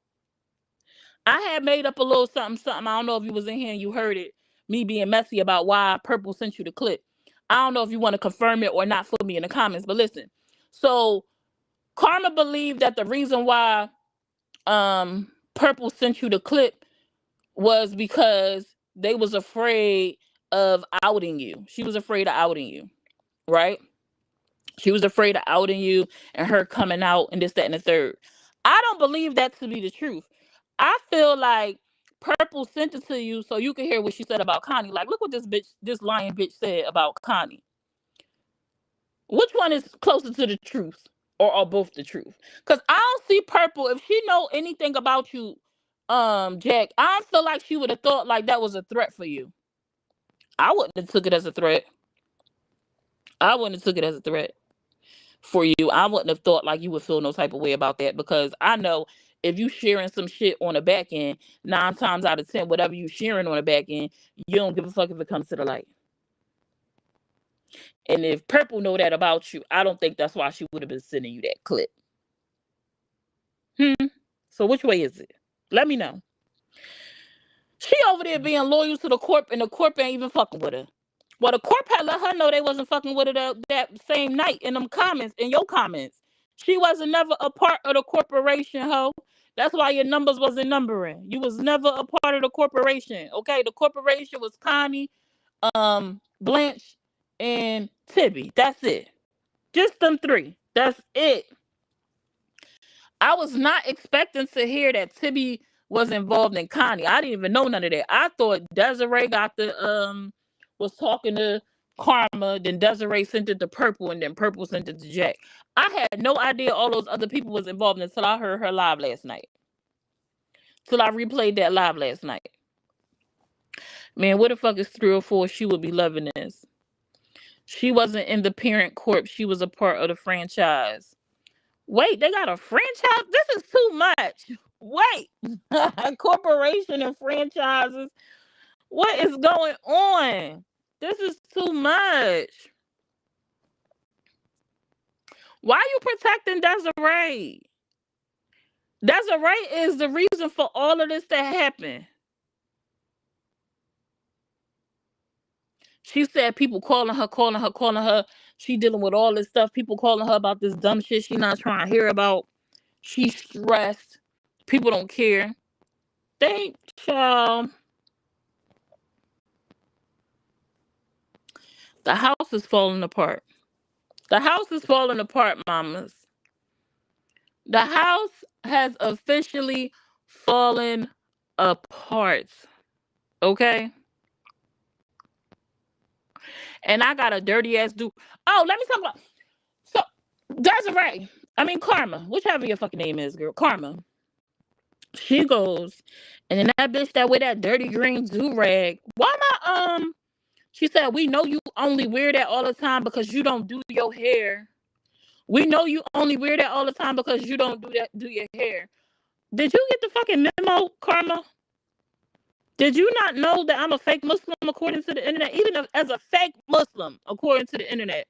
I had made up a little something. I don't know if you was in here and you heard it. Me being messy about why Purple sent you the clip. I don't know if you want to confirm it or not for me in the comments, but listen. So Karma believed that the reason why Purple sent you the clip was because they was afraid of outing you. She was afraid of outing you, right? She was afraid of outing you and her coming out and this, that, and the third. I don't believe that to be the truth. I feel like Purple sent it to you so you can hear what she said about Connie. Like, look what this lying bitch said about Connie. Which one is closer to the truth? Or are both the truth? Because I don't see Purple. If she know anything about you, Jack, I feel like she would have thought like that was a threat for you. I wouldn't have took it as a threat. I wouldn't have took it as a threat for you. I wouldn't have thought like you would feel no type of way about that, because I know if you sharing some shit on the back end, 9 times out of 10, whatever you sharing on the back end, you don't give a fuck if it comes to the light. And if Purple know that about you, I don't think that's why she would have been sending you that clip. So which way is it? Let me know. She over there being loyal to the corp, and the corp ain't even fucking with her. Well, the corp had let her know they wasn't fucking with her that same night in them comments, in your comments. She wasn't never a part of the corporation, ho. That's why your numbers wasn't numbering. You was never a part of the corporation, okay? The corporation was Connie, Blanche, and Tibby. That's it. Just them 3. That's it. I was not expecting to hear that Tibby was involved in Connie. I didn't even know none of that. I thought Desiree was talking to Karma, then Desiree sent it to Purple, and then Purple sent it to Jack. I had no idea all those other people was involved until I heard her live last night. Till I replayed that live last night. Man, what the fuck is 304? She would be loving this. She wasn't in the parent corp. She was a part of the franchise. Wait, they got a franchise? This is too much. Wait. Corporation and franchises. What is going on? This is too much. Why are you protecting Desiree? Desiree is the reason for all of this to happen. She said people calling her. She dealing with all this stuff. People calling her about this dumb shit she not trying to hear about. She's stressed. People don't care. Child. The house is falling apart. The house is falling apart, mamas. The house has officially fallen apart. Okay? And I got a dirty ass dude. Oh, let me talk about. So, Desiree. Karma. Whichever your fucking name is, girl. Karma. She goes, and then that bitch that wear that dirty green do-rag. Why not? She said, we know you only wear that all the time because you don't do your hair. We know you only wear that all the time because you don't do your hair. Did you get the fucking memo, Karma? Did you not know that I'm a fake Muslim according to the internet? Even as a fake Muslim according to the internet,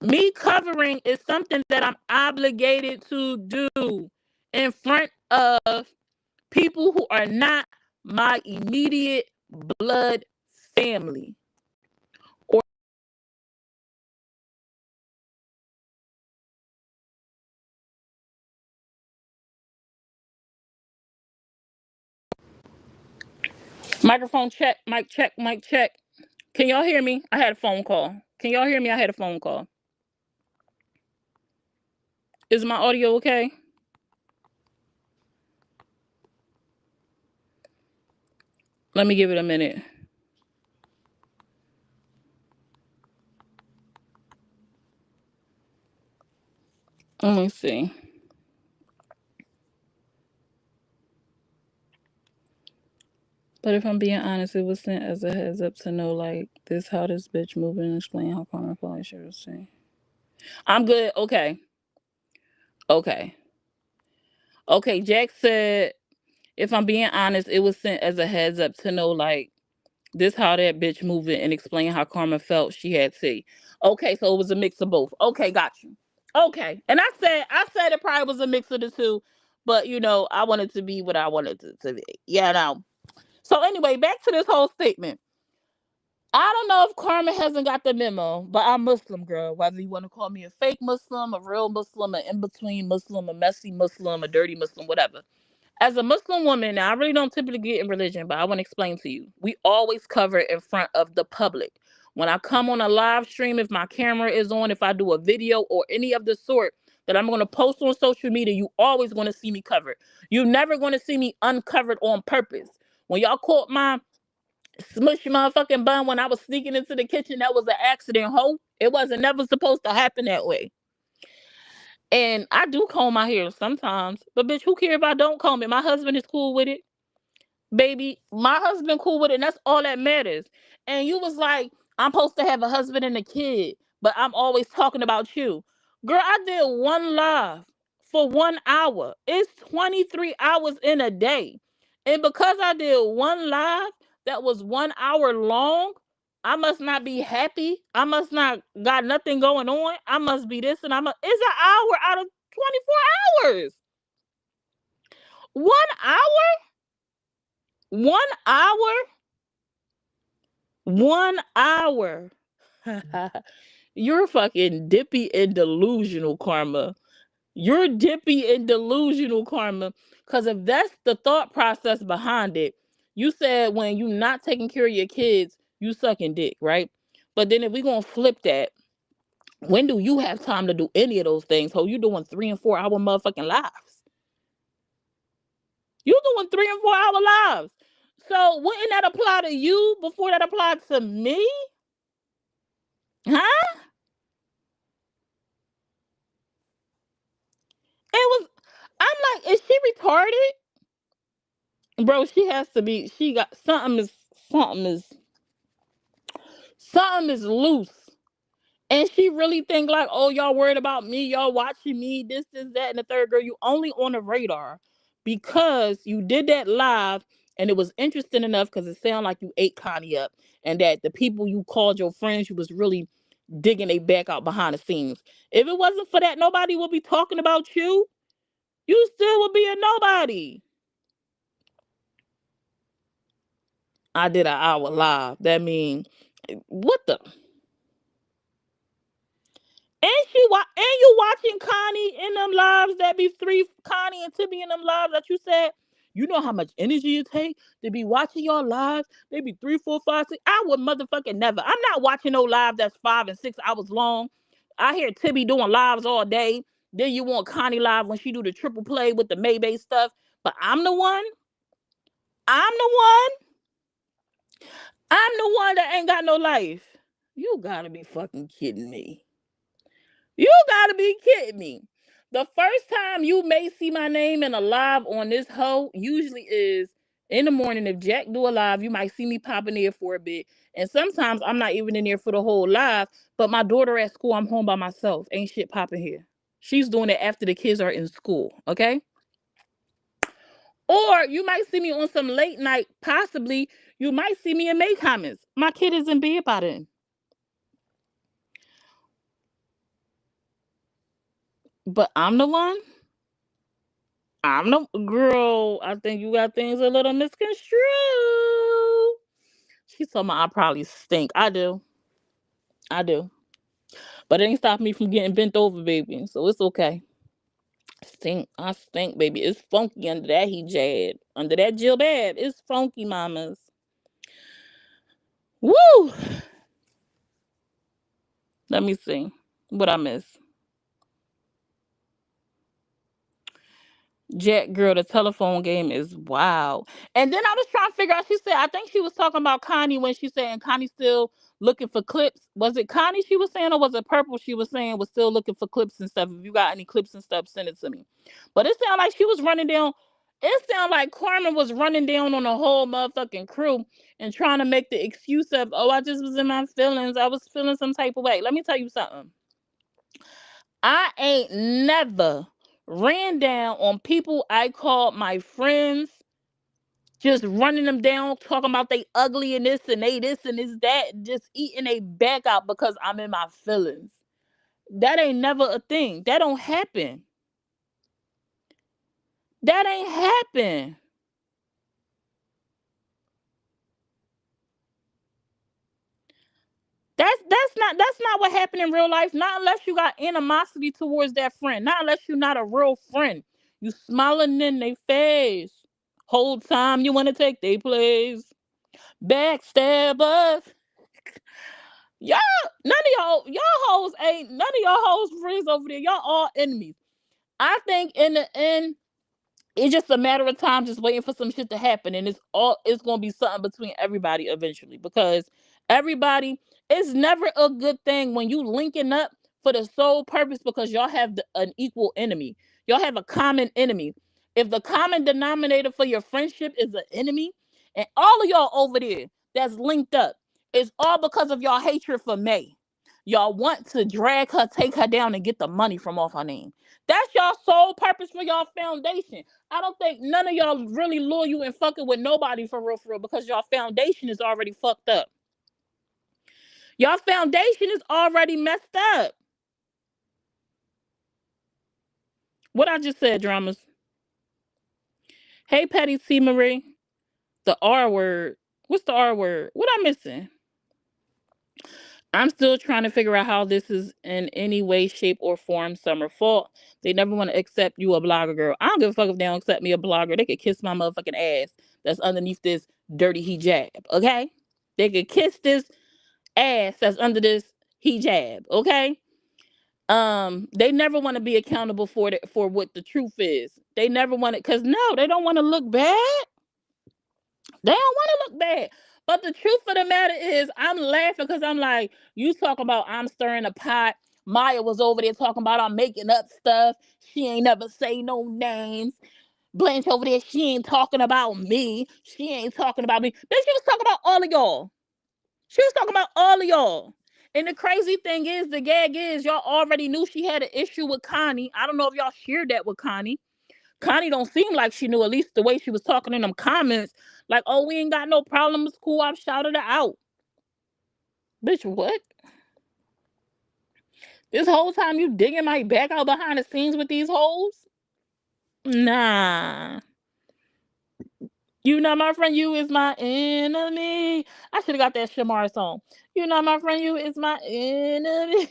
me covering is something that I'm obligated to do in front of people who are not my immediate blood family. Microphone check, mic check, mic check. Can y'all hear me? I had a phone call. Can y'all hear me? I had a phone call. Is my audio okay? Let me give it a minute. Let me see. But if I'm being honest, it was sent as a heads up to know, like, this how this bitch moving and explain how Carmen felt like she was saying. I'm good. Okay. Okay. Okay. Jack said, if I'm being honest, it was sent as a heads up to know, like, this how that bitch moving and explain how Karma felt she had tea. Okay, so it was a mix of both. Okay, got you. Okay. And I said it probably was a mix of the two, but I wanted to be what I wanted to be. So anyway, back to this whole statement. I don't know if Karma hasn't got the memo, but I'm Muslim, girl. Whether you want to call me a fake Muslim, a real Muslim, an in-between Muslim, a messy Muslim, a dirty Muslim, whatever. As a Muslim woman, now I really don't typically get in religion, but I want to explain to you. We always cover it in front of the public. When I come on a live stream, if my camera is on, if I do a video or any of the sort that I'm going to post on social media, you always going to see me covered. You're never going to see me uncovered on purpose. When y'all caught my smushy motherfucking bun when I was sneaking into the kitchen, that was an accident, ho. It wasn't never supposed to happen that way. And I do comb my hair sometimes, but bitch, who care if I don't comb it? My husband is cool with it. Baby, my husband cool with it, and that's all that matters. And you was like, I'm supposed to have a husband and a kid, but I'm always talking about you. Girl, I did one live for 1 hour. It's 23 hours in a day. And because I did one live that was 1 hour long, I must not be happy. I must not got nothing going on. I must be this and it's an hour out of 24 hours. 1 hour? 1 hour? 1 hour. You're fucking dippy and delusional, Karma. You're dippy and delusional, Karma. Because if that's the thought process behind it, you said when you not taking care of your kids, you sucking dick, right? But then if we gonna flip that, when do you have time to do any of those things? Ho, you doing 3 and 4 hour motherfucking lives. You doing 3 and 4 hour lives. So wouldn't that apply to you before that applied to me? Huh? It was. I'm like, is she retarded? Bro, she has to be. She got something is something is loose. And she really think like, oh, y'all worried about me, y'all watching me, this, that, and the third. Girl, you only on the radar because you did that live and it was interesting enough because it sounded like you ate Connie up and that the people you called your friends, you was really digging they back out behind the scenes. If it wasn't for that, nobody would be talking about you. You still would be a nobody. I did an hour live. That mean, what the? And you watching Connie in them lives that be three, Connie and Timmy in them lives that you said, you know how much energy it take to be watching your lives? They be 3, 4, 5, 6. I would motherfucking never. I'm not watching no live that's 5 and 6 hours long. I hear Timmy doing lives all day. Then you want Connie live when she do the triple play with the Maybay stuff. But I'm the one. I'm the one. I'm the one that ain't got no life. You gotta be fucking kidding me. You gotta be kidding me. The first time you may see my name in a live on this hoe usually is in the morning. If Jack do a live, you might see me popping there for a bit. And sometimes I'm not even in there for the whole live. But my daughter at school, I'm home by myself. Ain't shit popping here. She's doing it after the kids are in school. Okay? Or you might see me on some late night, possibly. You might see me in May comments. My kid is in bed by then. But I'm the one. I'm the girl. I think you got things a little misconstrued. She's talking about I probably stink. I do. I do. But it ain't stopping me from getting bent over, baby. So it's okay. Stink. I stink, baby. It's funky under that hijab. Under that jilbab. It's funky, mamas. Woo! Let me see. What I miss. Jack girl, the telephone game is wild. And then I was trying to figure out, she said, I think she was talking about Connie when she said, and Connie still looking for clips. Was it Connie she was saying, or was it Purple she was saying was still looking for clips and stuff? If you got any clips and stuff, send it to me. But it sounded like she was running down, it sounded like Carmen was running down on the whole motherfucking crew and trying to make the excuse of, oh, I just was in my feelings. I was feeling some type of way. Let me tell you something. I ain't never ran down on people I called my friends, just running them down, talking about they ugly and this and this that, just eating a back out because I'm in my feelings. That ain't never a thing. That don't happen. That ain't happen. That's not what happened in real life. Not unless you got animosity towards that friend. Not unless you're not a real friend. You smiling in their face. Whole time you want to take their place. Backstabbers. Y'all, none of y'all hoes ain't none of y'all hoes friends over there. Y'all all enemies. I think in the end, it's just a matter of time, just waiting for some shit to happen, and it's gonna be something between everybody eventually, because everybody, it's never a good thing when you linking up for the sole purpose because y'all have an equal enemy. Y'all have a common enemy. If the common denominator for your friendship is an enemy, and all of y'all over there that's linked up, it's all because of y'all hatred for May. Y'all want to drag her, take her down, and get the money from off her name. That's y'all sole purpose for y'all foundation. I don't think none of y'all really loyal and fucking with nobody for real, because y'all foundation is already fucked up. Y'all foundation is already messed up. What I just said, dramas. Hey, Patty C. Marie. The R word. What's the R word? What I'm missing? I'm still trying to figure out how this is in any way, shape, or form Summer fault. They never want to accept you a blogger girl. I don't give a fuck if they don't accept me a blogger. They could kiss my motherfucking ass that's underneath this dirty hijab, okay? They could kiss this ass that's under this hijab, okay? They never want to be accountable for what the truth is. They never want it, because no, they don't want to look bad. They don't want to look bad. But the truth of the matter is, I'm laughing because I'm like, you talking about I'm stirring a pot. Maya was over there talking about I'm making up stuff. She ain't never say no names. Blanche over there, she ain't talking about me. She ain't talking about me. Then she was talking about all of y'all. She was talking about all of y'all. And the crazy thing is, the gag is, y'all already knew she had an issue with Connie. I don't know if y'all shared that with Connie. Connie don't seem like she knew, at least the way she was talking in them comments. Like, oh, we ain't got no problem. It's cool. I've shouted her out. Bitch, what? This whole time you digging my back out behind the scenes with these hoes? Nah. You not my friend, you is my enemy. I should have got that Shamar song. You not my friend, you is my enemy.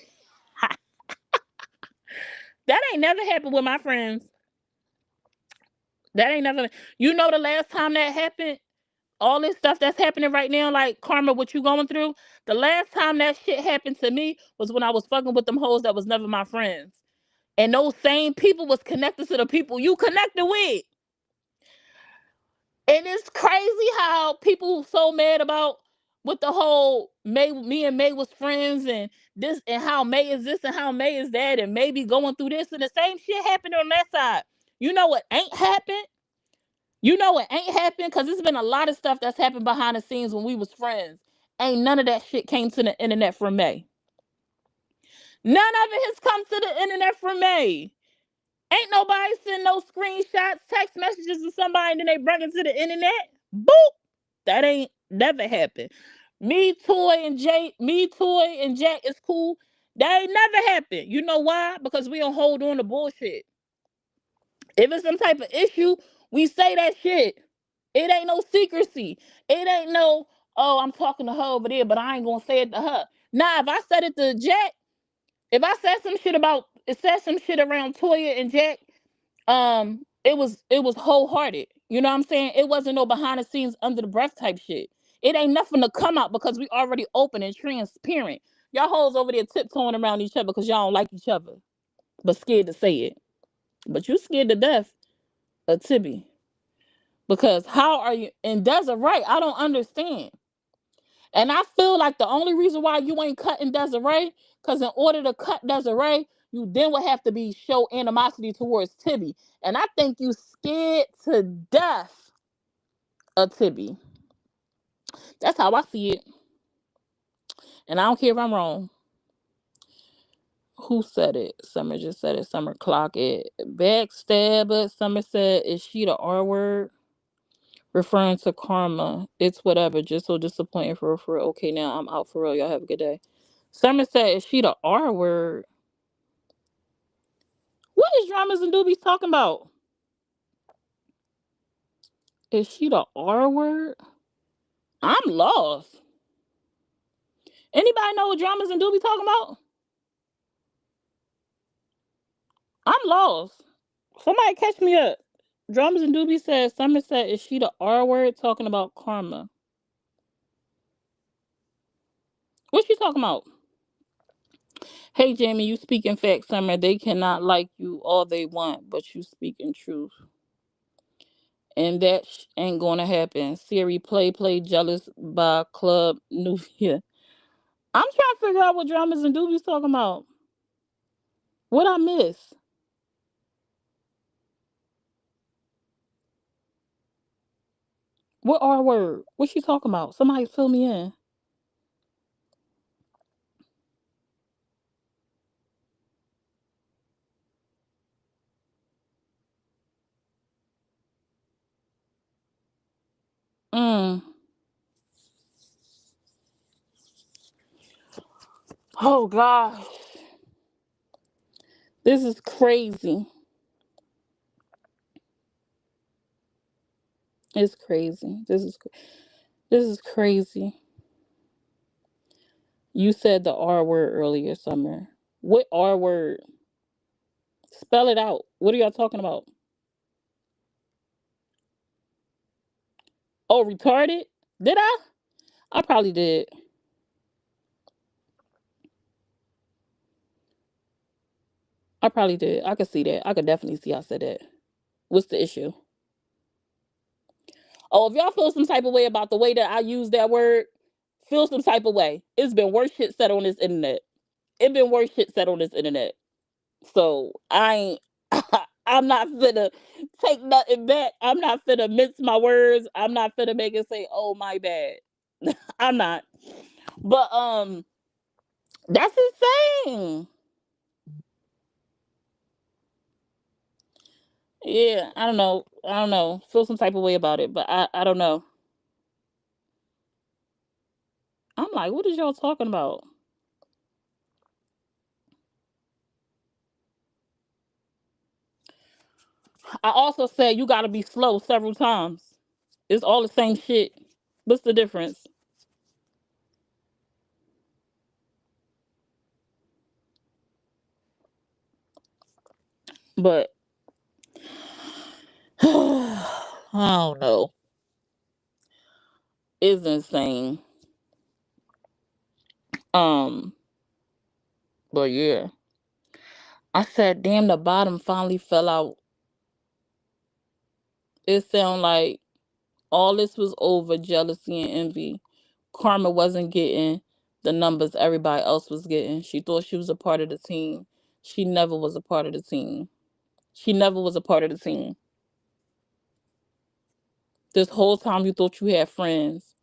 That ain't never happened with my friends. That ain't never. You know the last time that happened? All this stuff that's happening right now, like Karma, what you going through? The last time that shit happened to me was when I was fucking with them hoes that was never my friends. And those same people was connected to the people you connected with. And it's crazy how people so mad about with the whole May, me and May was friends, and this, and how May is this and how May is that, and maybe going through this, and the same shit happened on that side. You know what ain't happened? You know what ain't happened? Because there's been a lot of stuff that's happened behind the scenes when we was friends. Ain't none of that shit came to the internet from May. None of it has come to the internet from May. Ain't nobody send no screenshots, text messages to somebody and then they bring it to the internet. Boop. That ain't never happened. Me, Toy, and Jack is cool. That ain't never happened. You know why? Because we don't hold on to bullshit. If it's some type of issue, we say that shit. It ain't no secrecy. It ain't no, oh, I'm talking to her over there, but I ain't gonna say it to her. Nah, if I said it to Jack, if I said some shit about, it said some shit around Toya and Jack, it was wholehearted. You know what I'm saying? It wasn't no behind the scenes under the breath type shit. It ain't nothing to come out because we already open and transparent. Y'all hoes over there tiptoeing around each other because y'all don't like each other, but scared to say it. But you scared to death of Tibby. Because how are you? And Desiree, I don't understand. And I feel like the only reason why you ain't cutting Desiree, because in order to cut Desiree, you then would have to be show animosity towards Tibby. And I think you scared to death of Tibby. That's how I see it. And I don't care if I'm wrong. Who said it? Summer just said it. Summer clock it. Backstabber. Summer said, is she the R word? Referring to karma. It's whatever. Just so disappointing for real. Okay, now I'm out for real. Y'all have a good day. Summer said, is she the R word? What is Dramas and Doobies talking about? Is she the R word? I'm lost. Anybody know what Dramas and Doobies talking about? I'm lost. Somebody catch me up. Dramas and Doobies said, Summer said, is she the R word talking about karma? What's she talking about? Hey, Jamie, you speak in fact, Summer. They cannot like you all they want, but you speak in truth. And that ain't gonna happen. Siri, play, jealous by Club Nubia. I'm trying to figure out what Dramas and Doobies talking about. What I miss? What R word? What she talking about? Somebody fill me in. Mm. Oh gosh. This is crazy. It's crazy. This is crazy. You said the R word earlier, Summer. What R word? Spell it out. What are y'all talking about? Oh, retarded? Did I? I probably did. I probably did. I could see that. I could definitely see I said that. What's the issue? Oh, if y'all feel some type of way about the way that I use that word, feel some type of way. It's been worse shit said on this internet. It been worse shit said on this internet. So I ain't I'm not finna take nothing back. I'm not finna mince my words. I'm not finna make it say, oh my bad. I'm not. But that's insane. Yeah, I don't know. I don't know. Feel some type of way about it, but I don't know. I'm like, what is y'all talking about? I also said you gotta be slow several times. It's all the same shit. What's the difference? But I don't know. It's insane. Um, but yeah. I said, damn, the bottom finally fell out. It sounded like all this was over jealousy and envy. Karma wasn't getting the numbers everybody else was getting. She thought she was a part of the team. She never was a part of the team. She never was a part of the team. This whole time you thought you had friends.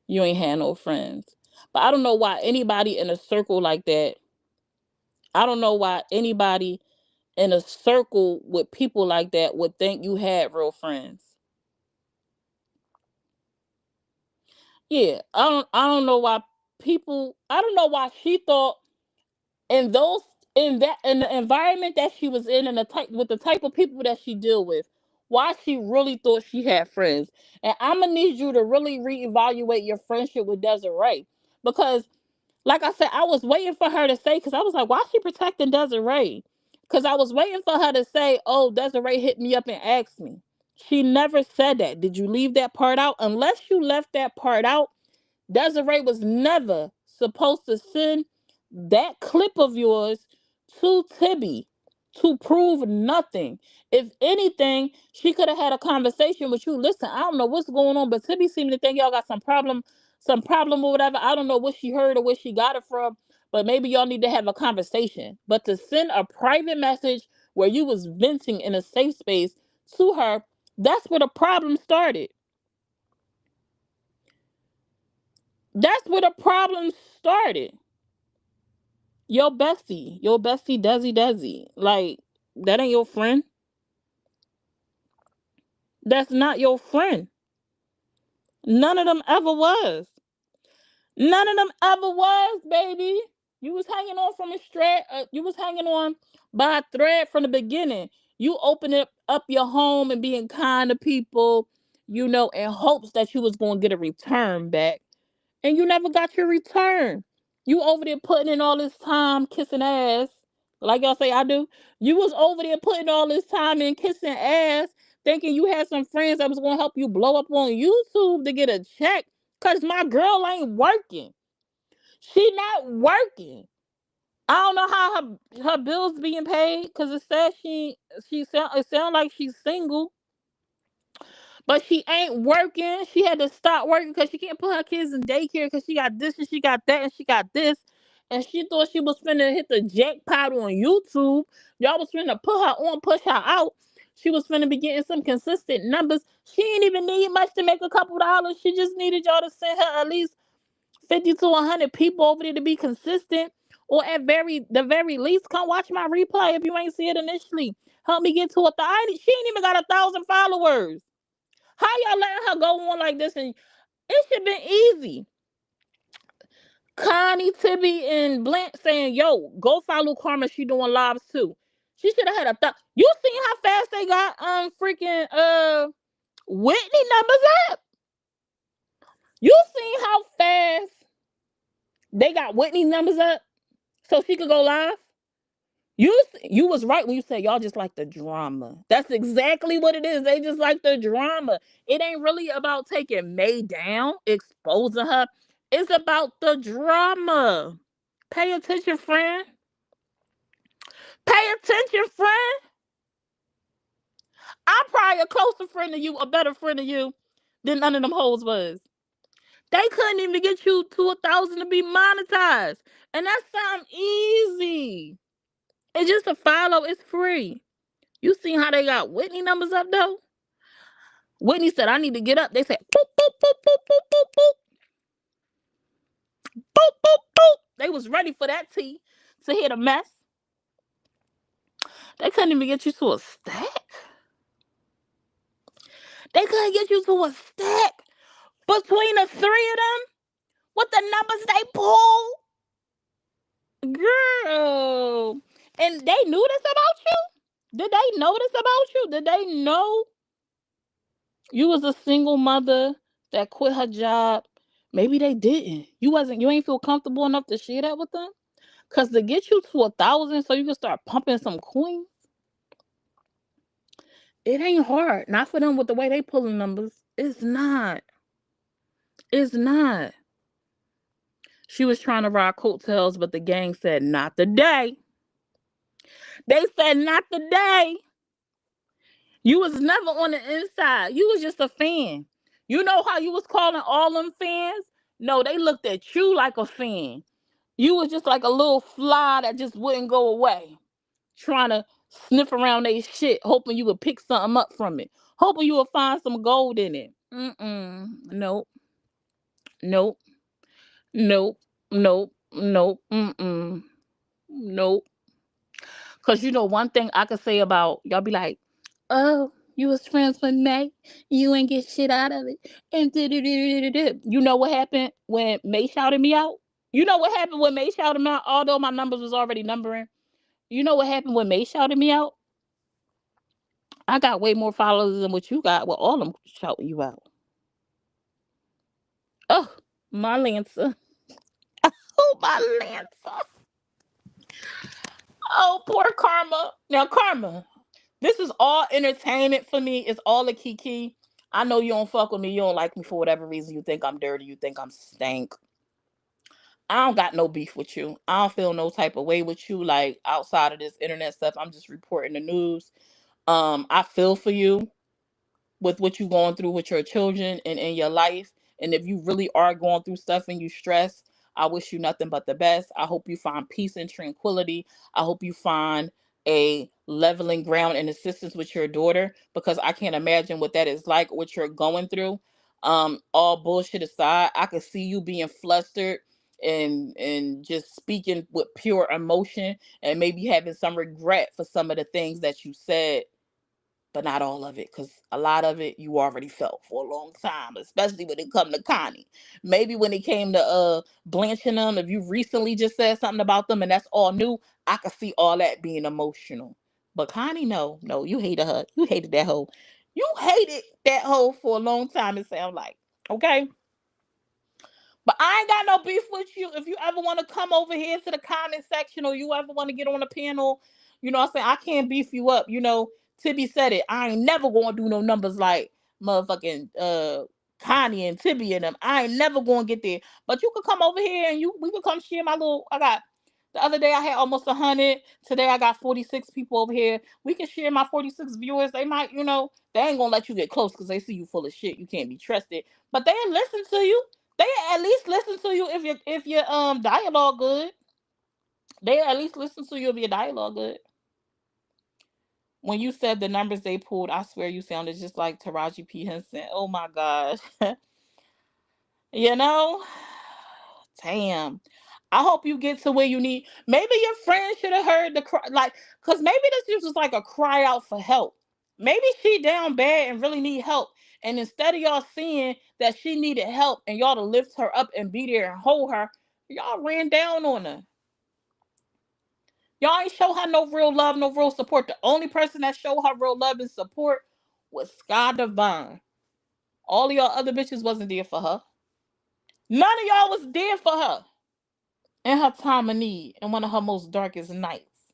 You ain't had no friends. But I don't know why anybody in a circle like that, I don't know why anybody in a circle with people like that would think you had real friends. Yeah, I don't know why I don't know why she thought in those in the environment that she was in and the type with the type of people that she deal with, why she really thought she had friends. And I'm gonna need you to really reevaluate your friendship with Desiree. Because like I said, I was waiting for her to say, because I was like, why is she protecting Desiree? Because I was waiting for her to say, oh, Desiree hit me up and asked me. She never said that. Did you leave that part out? Unless you left that part out, Desiree was never supposed to send that clip of yours to Tibby to prove nothing. If anything, she could have had a conversation with you. Listen, I don't know what's going on, but Tibby seemed to think y'all got some problem or whatever. I don't know what she heard or where she got it from, but maybe y'all need to have a conversation. But to send a private message where you was venting in a safe space to her, that's where the problem started. That's where the problem started. Your bestie, Desi. Like, that ain't your friend. That's not your friend. None of them ever was. None of them ever was, baby. You was hanging on from a straight. You was hanging on by a thread from the beginning. You open up your home and being kind to people, in hopes that you was going to get a return back, and you never got your return. You over there putting in all this time kissing ass, like y'all say I do. You was over there putting all this time in kissing ass, thinking you had some friends that was going to help you blow up on YouTube to get a check. Cause my girl ain't working. She not working. I don't know how her bills being paid. Cause it says it sound like she's single, but she ain't working. She had to stop working because she can't put her kids in daycare because she got this and she got that and she got this. And she thought she was finna hit the jackpot on YouTube. Y'all was finna put her on, push her out. She was finna be getting some consistent numbers. She ain't even need much to make a couple dollars. She just needed y'all to send her at least 50 to 100 people over there to be consistent. Or at the very least, come watch my replay if you ain't see it initially. Help me get to 1,000. She ain't even got 1,000 followers. How y'all letting her go on like this? And it should have been easy. Connie, Tibby, and Blant saying, yo, go follow Karma. She doing lives too. She should have had a thought. You seen how fast they got freaking Whitney numbers up? You seen how fast they got Whitney numbers up so she could go live? You was right when you said y'all just like the drama. That's exactly what it is. They just like the drama. It ain't really about taking May down, exposing her. It's about the drama. Pay attention, friend. Pay attention, friend. I'm probably a closer friend to you, a better friend to you than none of them hoes was. They couldn't even get you to 1,000 to be monetized. And that sounds easy. It's just a follow. It's free. You seen how they got Whitney numbers up though? Whitney said, I need to get up. They said, boop, boop, boop, boop, boop, boop, boop. Boop, boop, boop. They was ready for that tea to hit a mess. They couldn't even get you to a stack. They couldn't get you to a stack between the three of them with the numbers they pulled. Girl. And they knew this about you? Did they know this about you? Did they know you was a single mother that quit her job? Maybe they didn't. You ain't feel comfortable enough to share that with them? Cause to get you to 1,000 so you can start pumping some coins, it ain't hard. Not for them with the way they pulling numbers. It's not. It's not. She was trying to ride coattails, but the gang said, not today. They said, not today. You was never on the inside. You was just a fan. You know how you was calling all them fans? No, they looked at you like a fan. You was just like a little fly that just wouldn't go away. Trying to sniff around they shit, hoping you would pick something up from it. Hoping you would find some gold in it. Nope. Nope. Nope. Nope. Nope. Nope. Cause one thing I could say about y'all be like, oh, you was friends with May, you ain't get shit out of it. And you know what happened when May shouted me out? You know what happened when May shouted me out? Although my numbers was already numbering. You know what happened when May shouted me out? I got way more followers than what you got with all them shouting you out. Oh, my Lancer. Oh, my Lancer. Oh, poor Karma. Now, Karma, this is all entertainment for me. It's all a kiki. I know you don't fuck with me. You don't like me for whatever reason. You think I'm dirty. You think I'm stank. I don't got no beef with you. I don't feel no type of way with you. Like, outside of this internet stuff, I'm just reporting the news. I feel for you with what you're going through with your children and in your life. And if you really are going through stuff and you stress, I wish you nothing but the best. I hope you find peace and tranquility. I hope you find a leveling ground and assistance with your daughter, because I can't imagine what that is like, what you're going through. All bullshit aside, I could see you being flustered and just speaking with pure emotion and maybe having some regret for some of the things that you said, but not all of it, because a lot of it you already felt for a long time, especially when it come to Connie. Maybe when it came to blanching them, if you recently just said something about them and that's all new, I could see all that being emotional. But Connie, no, you hated her. You hated that hoe. You hated that hoe for a long time, it sounds like. Okay? But I ain't got no beef with you. If you ever want to come over here to the comment section or you ever want to get on a panel, you know what I'm saying? I can't beef you up. You know, Tibby said it. I ain't never gonna do no numbers like motherfucking Connie and Tibby and them. I ain't never gonna get there. But you could come over here and we could come share my little I got the other day I had almost 100. Today I got 46 people over here. We can share my 46 viewers. They might, they ain't gonna let you get close because they see you full of shit. You can't be trusted. But they'll listen to you. They at least listen to you if your dialogue good. They at least listen to you if your dialogue good. When you said the numbers they pulled, I swear you sounded just like Taraji P. Henson. Oh my gosh. you know? Damn. I hope you get to where you need. Maybe your friend should have heard the cry, like, cause maybe this was like a cry out for help. Maybe she down bad and really need help. And instead of y'all seeing that she needed help and y'all to lift her up and be there and hold her, y'all ran down on her. Y'all ain't show her no real love, no real support. The only person that showed her real love and support was Sky Divine. All of y'all other bitches wasn't there for her. None of y'all was there for her in her time of need in one of her most darkest nights.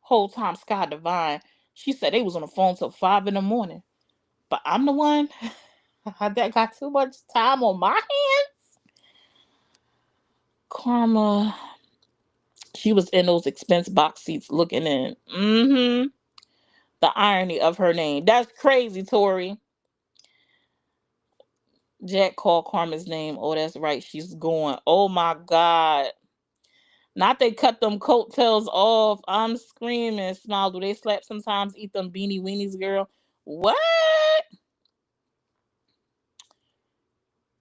Whole time Sky Divine, she said they was on the phone till 5 in the morning. But I'm the one that got too much time on my hands. Karma, she was in those expense box seats looking in. The irony of her name. That's crazy, Tori. Jack called Karma's name. Oh, that's right. She's going. Oh my God. Not they cut them coattails off. I'm screaming. Smile. Do they slap sometimes? Eat them beanie weenies, girl. What?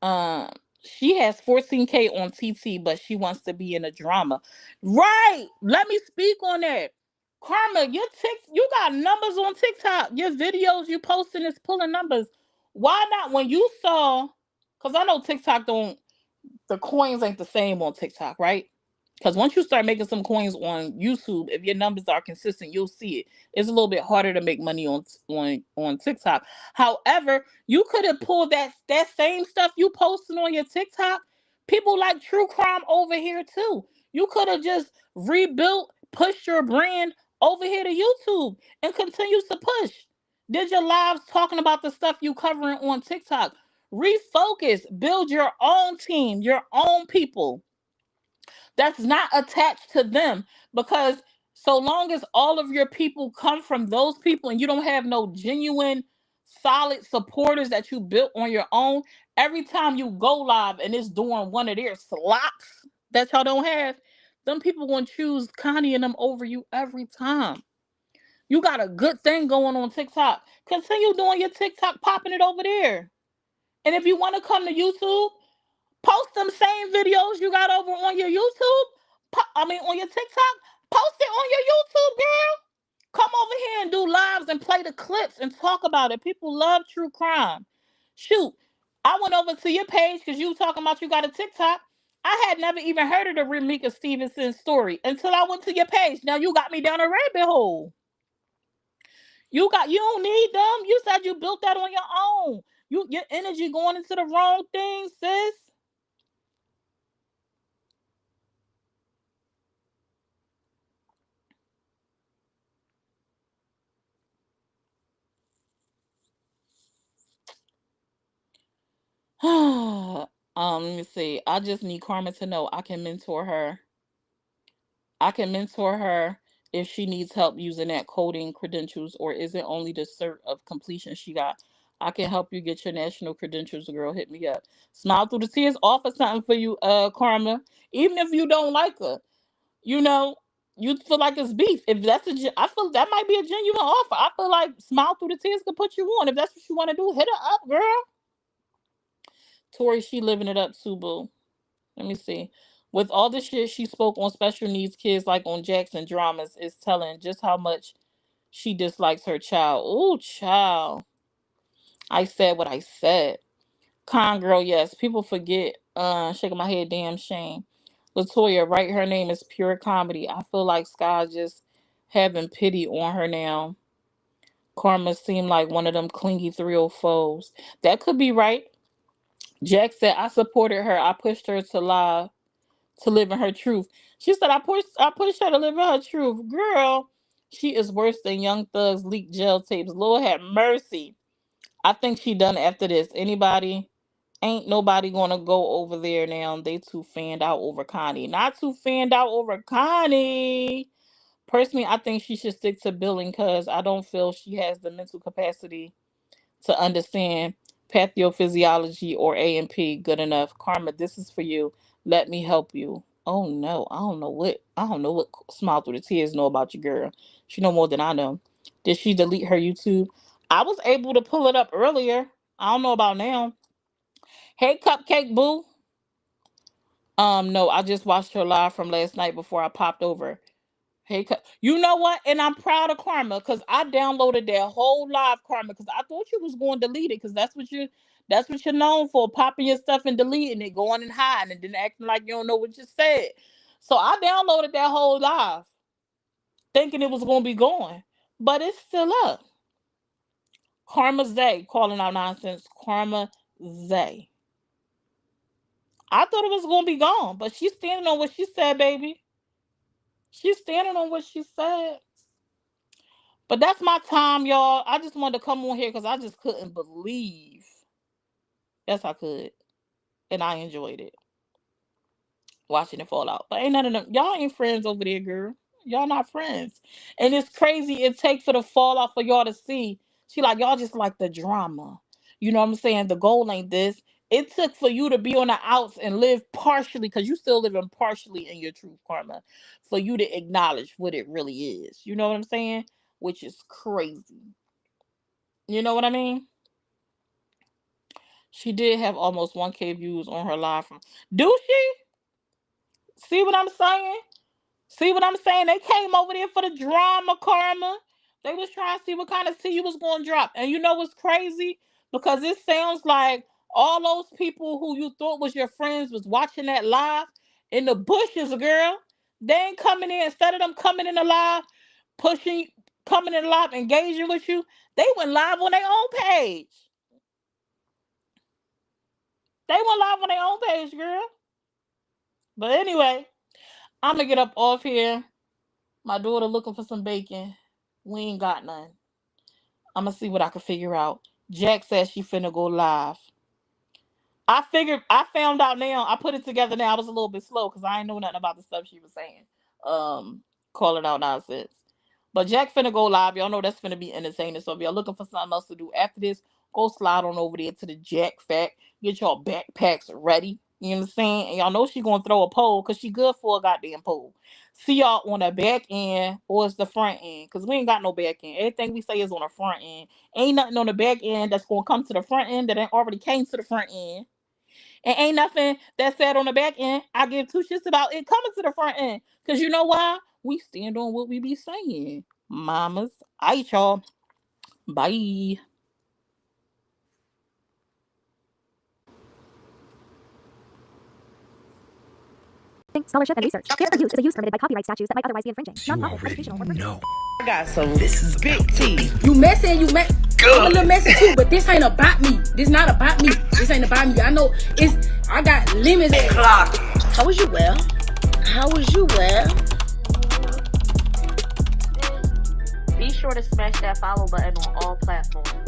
Um, she has 14K on TT, but she wants to be in a drama. Right. Let me speak on that. Karma, you got numbers on TikTok. Your videos you posting is pulling numbers. Why not when you saw, because I know TikTok don't, the coins ain't the same on TikTok, right? Because once you start making some coins on YouTube, if your numbers are consistent, you'll see it. It's a little bit harder to make money on TikTok. However, you could have pulled that same stuff you posted on your TikTok. People like true crime over here too. You could have just rebuilt, pushed your brand over here to YouTube and continues to push. Did your lives talking about the stuff you covering on TikTok. Refocus, build your own team, your own people that's not attached to them, because so long as all of your people come from those people and you don't have no genuine solid supporters that you built on your own, every time you go live and it's doing one of their slots that y'all don't have, them people gonna choose Connie and them over you every time. You got a good thing going on TikTok, continue doing your TikTok, popping it over there. And if you want to come to YouTube, post them same videos you got over on your YouTube. On your TikTok. Post it on your YouTube, girl. Come over here and do lives and play the clips and talk about it. People love true crime. Shoot, I went over to your page because you talking about you got a TikTok. I had never even heard of the Remika Stevenson story until I went to your page. Now you got me down a rabbit hole. You don't need them. You said you built that on your own. Your energy going into the wrong thing, sis. Let me see. I just need Carmen to know I can mentor her. I can mentor her if she needs help using that coding credentials, or is it only the cert of completion she got? I can help you get your national credentials, girl. Hit me up. Smile through the tears, offer something for you, Karma. Even if you don't like her, you know, you feel like it's beef. If I feel that might be a genuine offer. I feel like Smile through the tears could put you on. If that's what you want to do, hit her up, girl. Tori, she living it up too, boo. Let me see. With all the shit she spoke on special needs kids, like on Jackson Dramas, is telling just how much she dislikes her child. Ooh, child. I said what I said. Con girl, yes. People forget. Shaking my head, damn shame. Latoya, right? Her name is pure comedy. I feel like Sky just having pity on her now. Karma seemed like one of them clingy 304s. That could be right. Jack said, I supported her. I pushed her to lie, to live in her truth. She said, I pushed her to live in her truth. Girl, she is worse than Young Thug's leaked jail tapes. Lord have mercy. I think she done after this. Anybody? Ain't nobody gonna go over there now. They too fanned out over Connie. Not too fanned out over Connie. Personally, I think she should stick to billing because I don't feel she has the mental capacity to understand pathophysiology or A&P good enough. Karma, this is for you. Let me help you. Oh no, I don't know what Smile Through the Tears know about your girl. She know more than I know. Did she delete her YouTube? I was able to pull it up earlier. I don't know about now. Hey, Cupcake Boo. No, I just watched her live from last night before I popped over. Hey, you know what? And I'm proud of Karma because I downloaded that whole live, Karma, because I thought you was going to delete it because that's what you're known for, popping your stuff and deleting it, going and hiding and then acting like you don't know what you said. So I downloaded that whole live, thinking it was going to be gone, but it's still up. Karma Zay calling out nonsense. Karma Zay. I thought it was going to be gone, but she's standing on what she said, baby. She's standing on what she said. But that's my time, y'all. I just wanted to come on here because I just couldn't believe. Yes, I could. And I enjoyed it. Watching it fall out. But ain't none of them. Y'all ain't friends over there, girl. Y'all not friends. And it's crazy it takes for the fall off for y'all to see. She like, y'all just like the drama. You know what I'm saying? The goal ain't this. It took for you to be on the outs and live partially, because you still living partially in your truth, Karma, for you to acknowledge what it really is. You know what I'm saying? Which is crazy. You know what I mean? She did have almost 1K views on her live from. Do she? See what I'm saying? See what I'm saying? They came over there for the drama, Karma. They was trying to see what kind of tea you was going to drop. And you know what's crazy? Because it sounds like all those people who you thought was your friends was watching that live in the bushes, girl. They ain't coming in. Instead of them coming in the live, coming in the live, engaging with you, they went live on their own page. They went live on their own page, girl. But anyway, I'm going to get up off here. My daughter looking for some bacon. We ain't got none. I'm going to see what I can figure out. Jack says she finna go live. I found out now. I put it together now. I was a little bit slow because I ain't know nothing about the stuff she was saying. Calling out nonsense. But Jack finna go live. Y'all know that's finna be entertaining. So if y'all looking for something else to do after this, go slide on over there to the Jack Fact. Get y'all backpacks ready. You know what I'm saying? And y'all know she gonna throw a poll because she good for a goddamn poll. See y'all on the back end or it's the front end. Because we ain't got no back end. Everything we say is on the front end. Ain't nothing on the back end that's gonna come to the front end that ain't already came to the front end. And ain't nothing that's said on the back end I give two shits about it coming to the front end. Because you know why? We stand on what we be saying. Mamas. Aight, y'all. Bye. Scholarship and research. Fair use is a use permitted by copyright statutes that might otherwise be infringing. Non-profit, educational, or No. I got some big tea. You messy and you mess. I'm a little messy too, but this ain't about me. This not about me. This ain't about me. I know I got limits. How was you well? How was you well? Be sure to smash that follow button on all platforms.